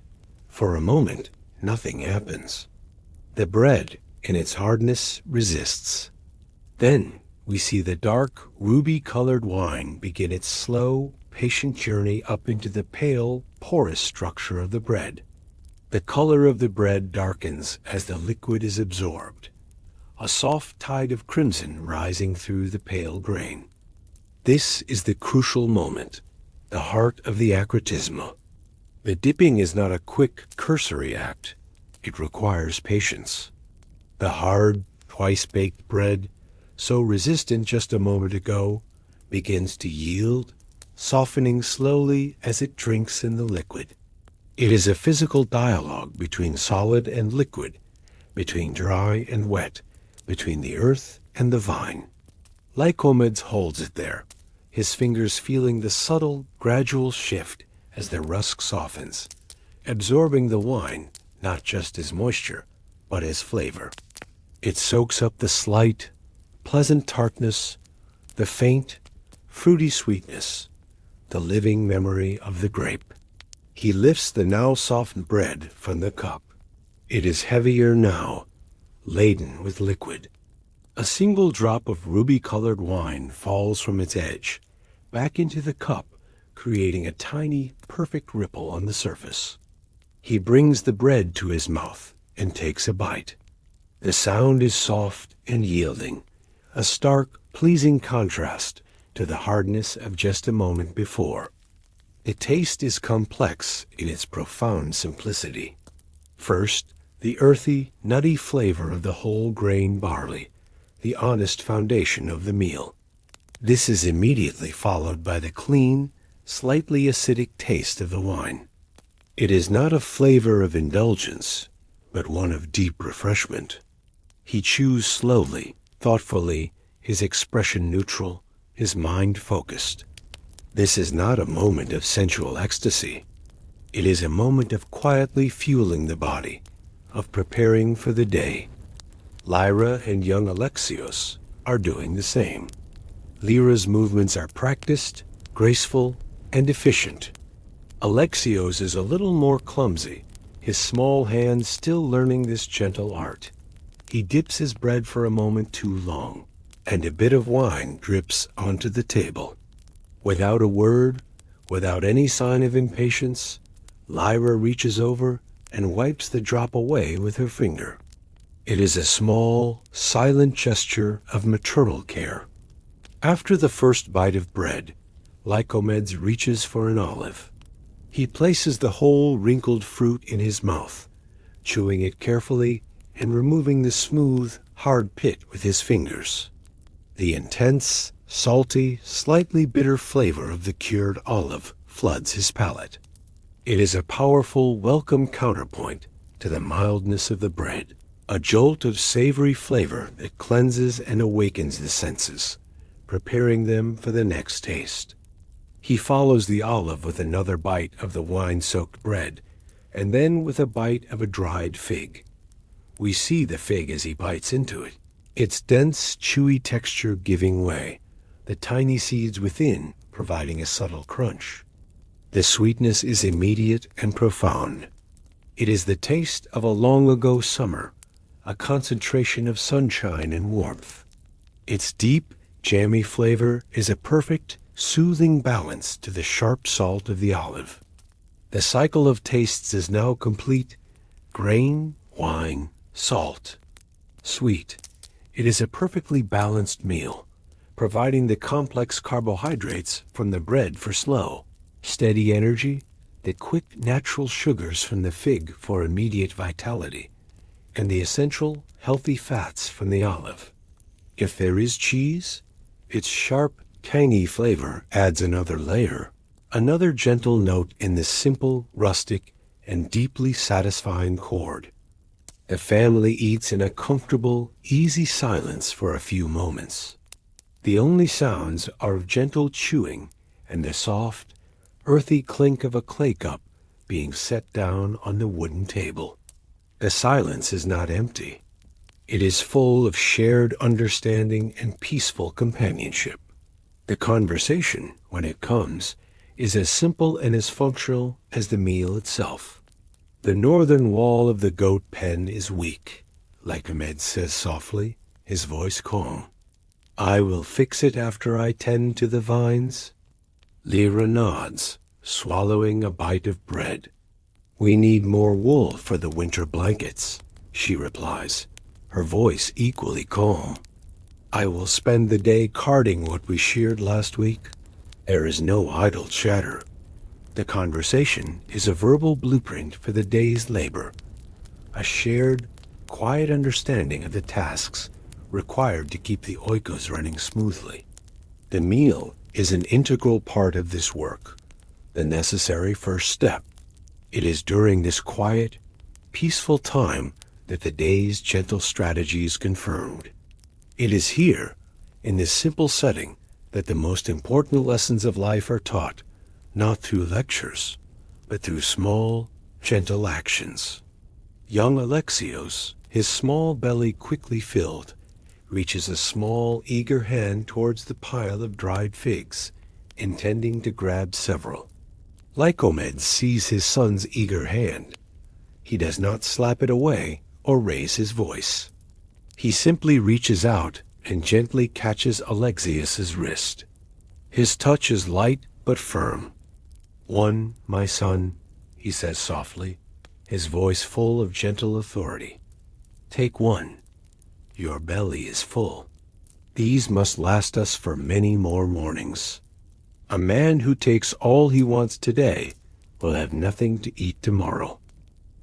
For a moment, nothing happens. The bread, in its hardness, resists. Then we see the dark, ruby-colored wine begin its slow, patient journey up into the pale, porous structure of the bread. The color of the bread darkens as the liquid is absorbed, a soft tide of crimson rising through the pale grain. This is the crucial moment, the heart of the akratisma. The dipping is not a quick, cursory act. It requires patience. The hard, twice-baked bread, so resistant just a moment ago, begins to yield, softening slowly as it drinks in the liquid. It is a physical dialogue between solid and liquid, between dry and wet, between the earth and the vine. Lycomedes holds it there, his fingers feeling the subtle, gradual shift as the rusk softens, absorbing the wine not just as moisture, but as flavor. It soaks up the slight, pleasant tartness, the faint, fruity sweetness, the living memory of the grape. He lifts the now softened bread from the cup. It is heavier now, laden with liquid. A single drop of ruby-colored wine falls from its edge, back into the cup, creating a tiny, perfect ripple on the surface. He brings the bread to his mouth and takes a bite. The sound is soft and yielding, a stark, pleasing contrast to the hardness of just a moment before. The taste is complex in its profound simplicity. First, the earthy, nutty flavor of the whole grain barley, the honest foundation of the meal. This is immediately followed by the clean, slightly acidic taste of the wine. It is not a flavor of indulgence, but one of deep refreshment. He chews slowly, thoughtfully, his expression neutral, his mind focused. This is not a moment of sensual ecstasy. It is a moment of quietly fueling the body, of preparing for the day. Lyra and young Alexios are doing the same. Lyra's movements are practiced, graceful, and efficient. Alexios is a little more clumsy, his small hands still learning this gentle art. He dips his bread for a moment too long, and a bit of wine drips onto the table. Without a word, without any sign of impatience, Lyra reaches over and wipes the drop away with her finger. It is a small, silent gesture of maternal care. After the first bite of bread, Lycomedes reaches for an olive. He places the whole wrinkled fruit in his mouth, chewing it carefully and removing the smooth, hard pit with his fingers. The intense, salty, slightly bitter flavor of the cured olive floods his palate. It is a powerful, welcome counterpoint to the mildness of the bread, a jolt of savory flavor that cleanses and awakens the senses, preparing them for the next taste. He follows the olive with another bite of the wine-soaked bread, and then with a bite of a dried fig. We see the fig as he bites into it, its dense, chewy texture giving way, the tiny seeds within providing a subtle crunch. The sweetness is immediate and profound. It is the taste of a long-ago summer, a concentration of sunshine and warmth. Its deep, jammy flavor is a perfect, soothing balance to the sharp salt of the olive. The cycle of tastes is now complete: grain, wine, salt, sweet. It is a perfectly balanced meal, providing the complex carbohydrates from the bread for slow, steady energy, the quick natural sugars from the fig for immediate vitality, and the essential healthy fats from the olive. If there is cheese, its sharp, tangy flavor adds another layer, another gentle note in this simple, rustic, and deeply satisfying chord. The family eats in a comfortable, easy silence for a few moments. The only sounds are of gentle chewing and the soft, earthy clink of a clay cup being set down on the wooden table. The silence is not empty. It is full of shared understanding and peaceful companionship. The conversation, when it comes, is as simple and as functional as the meal itself. The northern wall of the goat pen is weak, Lycomedes says softly, his voice calm. I will fix it after I tend to the vines. Lyra nods, swallowing a bite of bread. We need more wool for the winter blankets, she replies, her voice equally calm. I will spend the day carding what we sheared last week. There is no idle chatter. The conversation is a verbal blueprint for the day's labor, a shared, quiet understanding of the tasks required to keep the oikos running smoothly. The meal is an integral part of this work, the necessary first step. It is during this quiet, peaceful time that the day's gentle strategy is confirmed. It is here, in this simple setting, that the most important lessons of life are taught, not through lectures, but through small, gentle actions. Young Alexios, his small belly quickly filled, reaches a small, eager hand towards the pile of dried figs, intending to grab several. Lycomedes sees his son's eager hand. He does not slap it away or raise his voice. He simply reaches out and gently catches Alexius's wrist. His touch is light but firm. One, my son, he says softly, his voice full of gentle authority. Take one. Your belly is full. These must last us for many more mornings. A man who takes all he wants today will have nothing to eat tomorrow.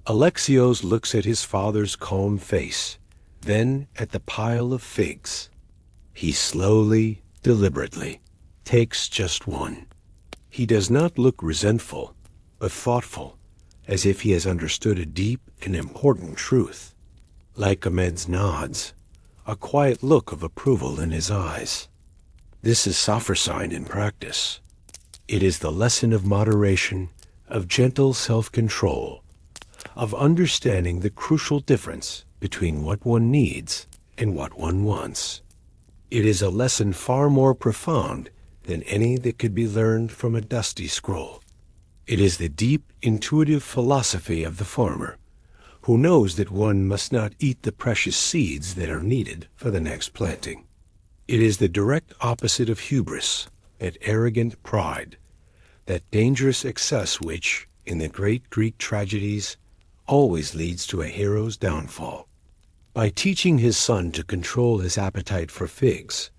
Alexios looks at his father's calm face, then at the pile of figs. He slowly, deliberately, takes just one. He does not look resentful, but thoughtful, as if he has understood a deep and important truth. Lycomedes nods, a quiet look of approval in his eyes. This is sophrosine in practice. It is the lesson of moderation, of gentle self-control, of understanding the crucial difference between what one needs and what one wants. It is a lesson far more profound than any that could be learned from a dusty scroll. It is the deep, intuitive philosophy of the farmer, who knows that one must not eat the precious seeds that are needed for the next planting. It is the direct opposite of hubris, that arrogant pride, that dangerous excess which, in the great Greek tragedies, always leads to a hero's downfall. By teaching his son to control his appetite for figs,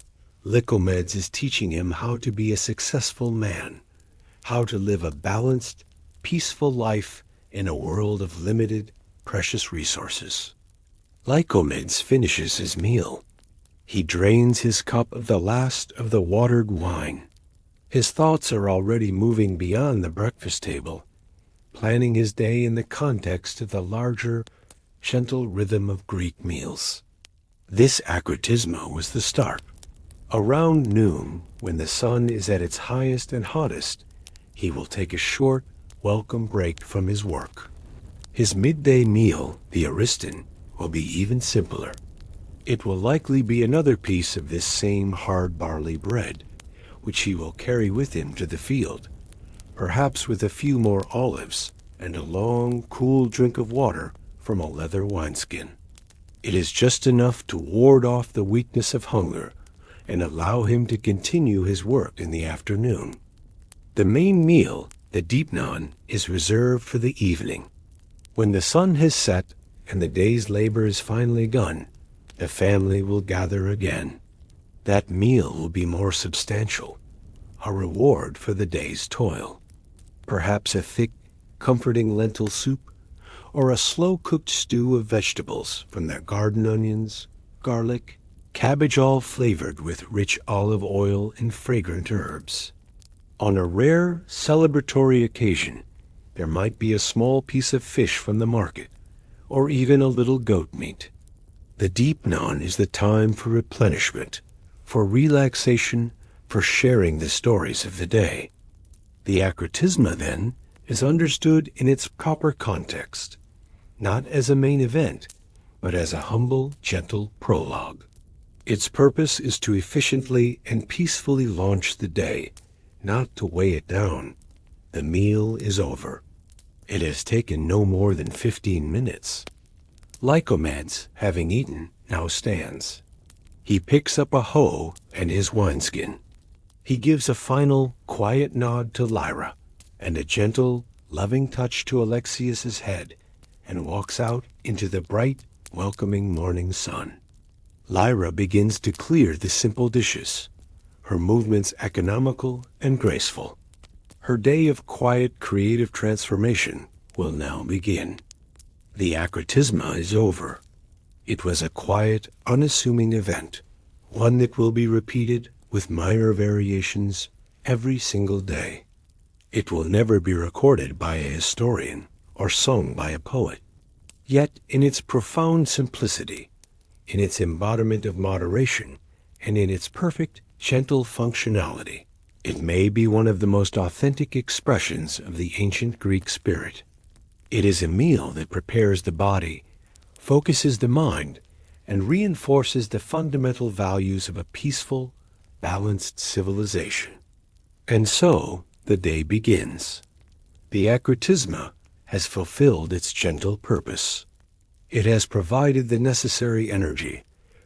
Lycomedes is teaching him how to be a successful man, how to live a balanced, peaceful life in a world of limited, precious resources. Lycomedes finishes his meal. He drains his cup of the last of the watered wine. His thoughts are already moving beyond the breakfast table, planning his day in the context of the larger, gentle rhythm of Greek meals. This acrotisma was the start. Around noon, when the sun is at its highest and hottest, he will take a short, welcome break from his work. His midday meal, the ariston, will be even simpler. It will likely be another piece of this same hard barley bread, which he will carry with him to the field, perhaps with a few more olives and a long, cool drink of water from a leather wineskin. It is just enough to ward off the weakness of hunger and allow him to continue his work in the afternoon. The main meal, the deipnon, is reserved for the evening. When the sun has set and the day's labor is finally done, the family will gather again. That meal will be more substantial, a reward for the day's toil. Perhaps a thick, comforting lentil soup, or a slow-cooked stew of vegetables from their garden onions, garlic, cabbage, all flavored with rich olive oil and fragrant herbs. On a rare, celebratory occasion, there might be a small piece of fish from the market, or even a little goat meat. The deipnon is the time for replenishment, for relaxation, for sharing the stories of the day. The acrotisma, then, is understood in its proper context, not as a main event, but as a humble, gentle prologue. Its purpose is to efficiently and peacefully launch the day, not to weigh it down. The meal is over. It has taken no more than 15 minutes. Lycomedes, having eaten, now stands. He picks up a hoe and his wineskin. He gives a final, quiet nod to Lyra, and a gentle, loving touch to Alexius's head, and walks out into the bright, welcoming morning sun. Lyra begins to clear the simple dishes, her movements economical and graceful. Her day of quiet, creative transformation will now begin. The acrotisma is over. It was a quiet, unassuming event, one that will be repeated with minor variations every single day. It will never be recorded by a historian or sung by a poet. Yet, in its profound simplicity, in its embodiment of moderation, and in its perfect, gentle functionality, it may be one of the most authentic expressions of the ancient Greek spirit. It is a meal that prepares the body, focuses the mind, and reinforces the fundamental values of a peaceful, balanced civilization. And so the day begins. The acrotisma has fulfilled its gentle purpose. It has provided the necessary energy,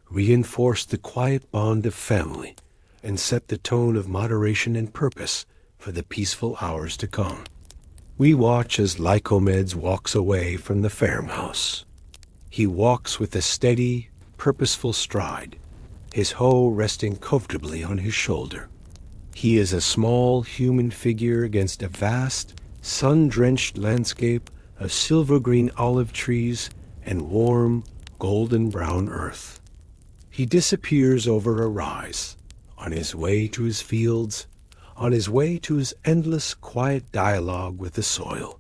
reinforced the quiet bond of family, and set the tone of moderation and purpose for the peaceful hours to come. We watch as Lycomedes walks away from the farmhouse. He walks with a steady, purposeful stride, his hoe resting comfortably on his shoulder. He is a small human figure against a vast, sun-drenched landscape of silver-green olive trees and warm, golden-brown earth. He disappears over a rise, on his way to his fields, on his way to his endless, quiet dialogue with the soil.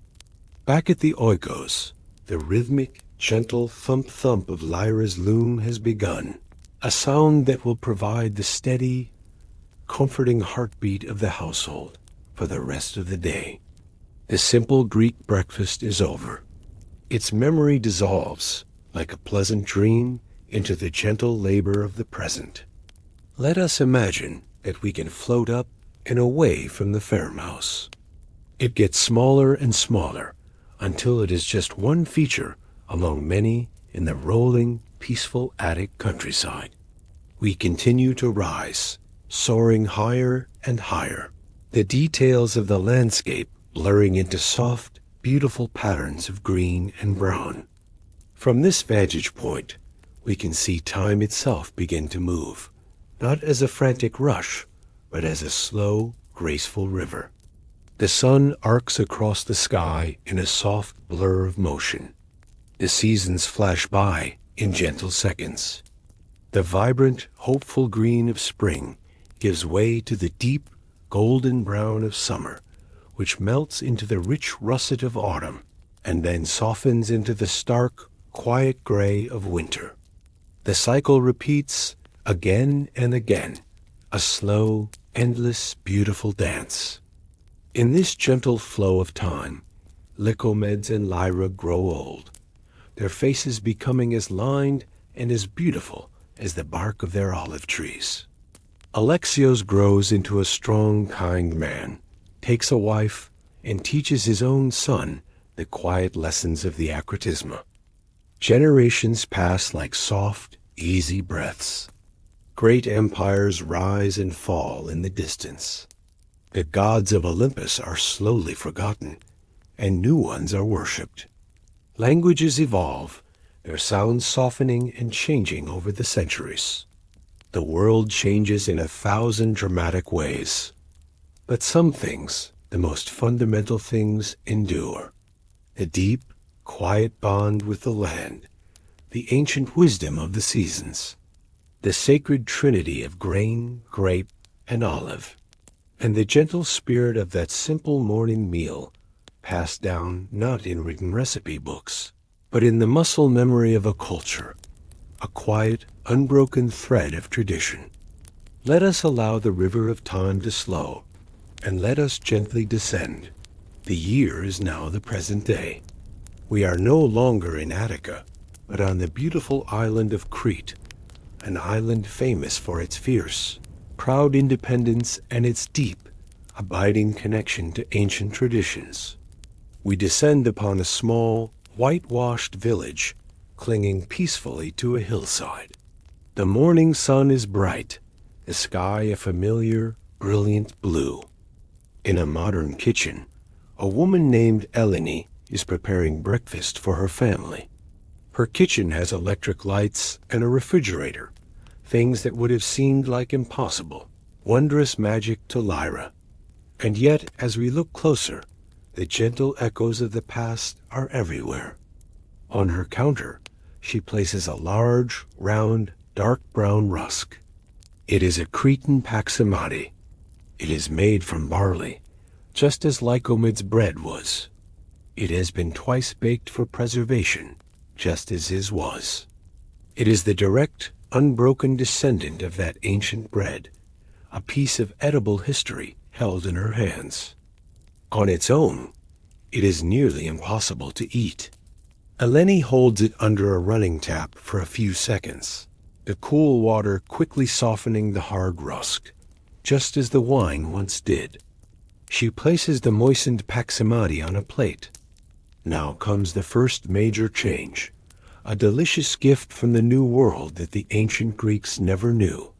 Back at the oikos, the rhythmic, gentle thump-thump of Lyra's loom has begun, a sound that will provide the steady, comforting heartbeat of the household for the rest of the day. The simple Greek breakfast is over. Its memory dissolves, like a pleasant dream, into the gentle labor of the present. Let us imagine that we can float up and away from the farmhouse. It gets smaller and smaller until it is just one feature among many in the rolling, peaceful Attic countryside. We continue to rise, soaring higher and higher, the details of the landscape blurring into soft, beautiful patterns of green and brown. From this vantage point, we can see time itself begin to move, not as a frantic rush, but as a slow, graceful river. The sun arcs across the sky in a soft blur of motion. The seasons flash by in gentle seconds. The vibrant, hopeful green of spring gives way to the deep, golden brown of summer, which melts into the rich russet of autumn, and then softens into the stark, quiet gray of winter. The cycle repeats again and again, a slow, endless, beautiful dance. In this gentle flow of time, Lycomedes and Lyra grow old, their faces becoming as lined and as beautiful as the bark of their olive trees. Alexios grows into a strong, kind man, takes a wife, and teaches his own son the quiet lessons of the Akratisma. Generations pass like soft, easy breaths. Great empires rise and fall in the distance. The gods of Olympus are slowly forgotten, and new ones are worshipped. Languages evolve, their sounds softening and changing over the centuries. The world changes in 1,000 dramatic ways. But some things, the most fundamental things, endure. The deep, quiet bond with the land, the ancient wisdom of the seasons, the sacred trinity of grain, grape, and olive, and the gentle spirit of that simple morning meal passed down not in written recipe books, but in the muscle memory of a culture, a quiet, unbroken thread of tradition. Let us allow the river of time to slow, and let us gently descend. The year is now the present day. We are no longer in Attica, but on the beautiful island of Crete, an island famous for its fierce, proud independence and its deep, abiding connection to ancient traditions. We descend upon a small, whitewashed village, clinging peacefully to a hillside. The morning sun is bright, the sky a familiar, brilliant blue. In a modern kitchen, a woman named Eleni is preparing breakfast for her family. Her kitchen has electric lights and a refrigerator, things that would have seemed like impossible, wondrous magic to Lyra. And yet, as we look closer, the gentle echoes of the past are everywhere. On her counter, she places a large, round, dark brown rusk. It is a Cretan paximati. It is made from barley, just as Lycomedes' bread was. It has been twice baked for preservation, just as his was. It is the direct, unbroken descendant of that ancient bread, a piece of edible history held in her hands. On its own, it is nearly impossible to eat. Eleni holds it under a running tap for a few seconds, the cool water quickly softening the hard rusk, just as the wine once did. She places the moistened paximati on a plate. Now comes the first major change, a delicious gift from the new world that the ancient Greeks never knew,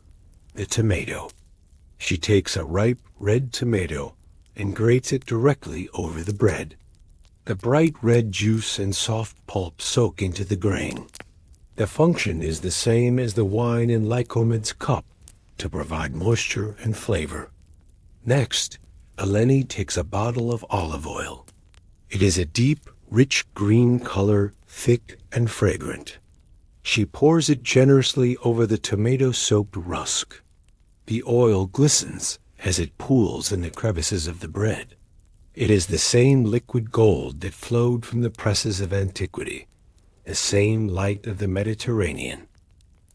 the tomato. She takes a ripe red tomato and grates it directly over the bread. The bright red juice and soft pulp soak into the grain. The function is the same as the wine in Lycomedes' cup, to provide moisture and flavor. Next, Eleni takes a bottle of olive oil. It is a deep, rich green color, thick and fragrant. She pours it generously over the tomato-soaked rusk. The oil glistens as it pools in the crevices of the bread. It is the same liquid gold that flowed from the presses of antiquity, the same light of the Mediterranean.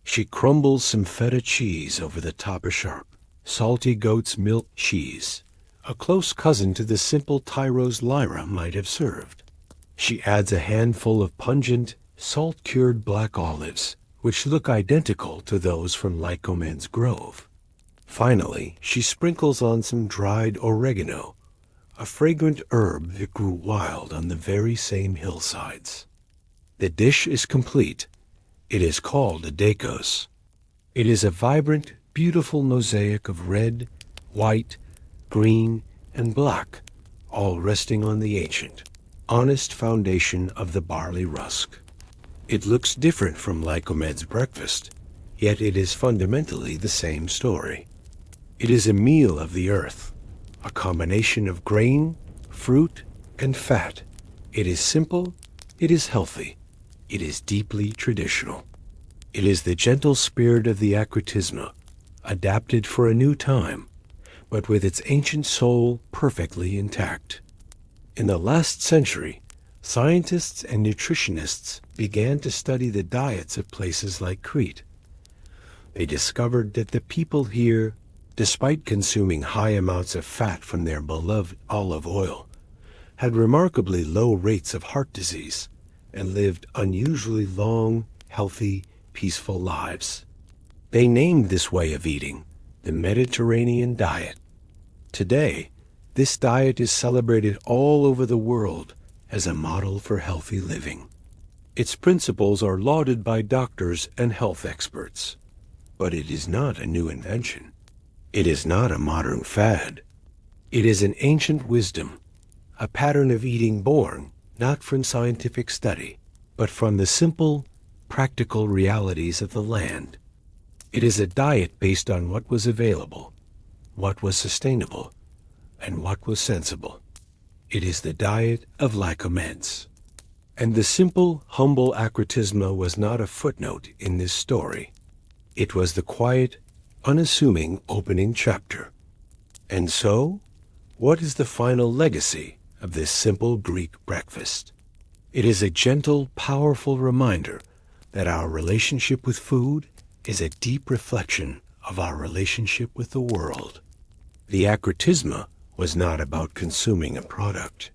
She crumbles some feta cheese over the top of sharp, salty goat's milk cheese, a close cousin to the simple tyros Lyra might have served. She adds a handful of pungent, salt-cured black olives, which look identical to those from Lycomedes' grove. Finally, she sprinkles on some dried oregano, a fragrant herb that grew wild on the very same hillsides. The dish is complete. It is called a dakos. It is a vibrant, beautiful mosaic of red, white, green, and black, all resting on the ancient, honest foundation of the barley rusk. It looks different from Lycomedes' breakfast, yet it is fundamentally the same story. It is a meal of the earth, a combination of grain, fruit, and fat. It is simple, it is healthy, it is deeply traditional. It is the gentle spirit of the Akritisma, adapted for a new time, but with its ancient soul perfectly intact. In the last century, scientists and nutritionists began to study the diets of places like Crete. They discovered that the people here, despite consuming high amounts of fat from their beloved olive oil, had remarkably low rates of heart disease and lived unusually long, healthy, peaceful lives. They named this way of eating the Mediterranean diet. Today, this diet is celebrated all over the world as a model for healthy living. Its principles are lauded by doctors and health experts. But it is not a new invention. It is not a modern fad. It is an ancient wisdom, a pattern of eating born not from scientific study, but from the simple, practical realities of the land. It is a diet based on what was available, what was sustainable, and what was sensible. It is the diet of Lycomedes. And the simple, humble Akritisma was not a footnote in this story. It was the quiet, unassuming opening chapter. And so, what is the final legacy of this simple Greek breakfast? It is a gentle, powerful reminder that our relationship with food is a deep reflection of our relationship with the world. The Akritisma was not about consuming a product.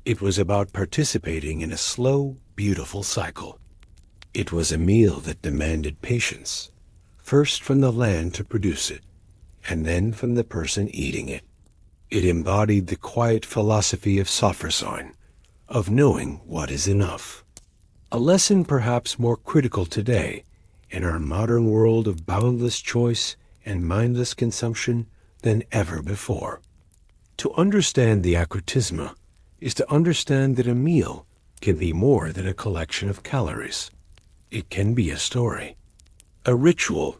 It was about participating in a slow, beautiful cycle. It was a meal that demanded patience, first from the land to produce it, and then from the person eating it. It embodied the quiet philosophy of sophrosyne, of knowing what is enough. A lesson perhaps more critical today in our modern world of boundless choice and mindless consumption than ever before. To understand the Akritisma is to understand that a meal can be more than a collection of calories. It can be a story, a ritual,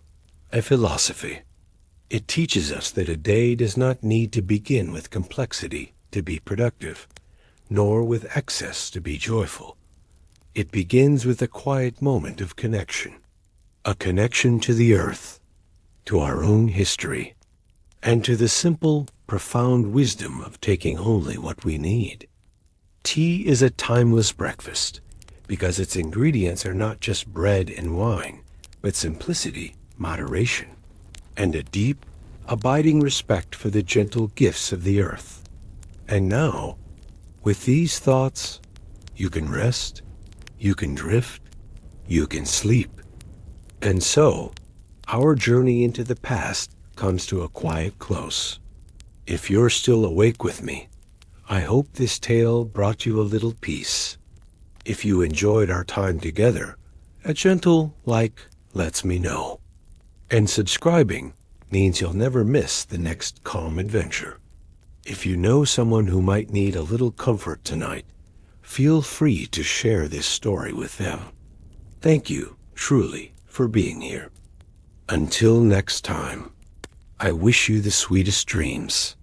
a philosophy. It teaches us that a day does not need to begin with complexity to be productive, nor with excess to be joyful. It begins with a quiet moment of connection, a connection to the earth, to our own history, and to the simple, profound wisdom of taking only what we need. Tea is a timeless breakfast because its ingredients are not just bread and wine, but simplicity, moderation, and a deep, abiding respect for the gentle gifts of the earth. And now, with these thoughts, you can rest, you can drift, you can sleep. And so, our journey into the past comes to a quiet close. If you're still awake with me, I hope this tale brought you a little peace. If you enjoyed our time together, a gentle like lets me know. And subscribing means you'll never miss the next calm adventure. If you know someone who might need a little comfort tonight, feel free to share this story with them. Thank you, truly, for being here. Until next time, I wish you the sweetest dreams.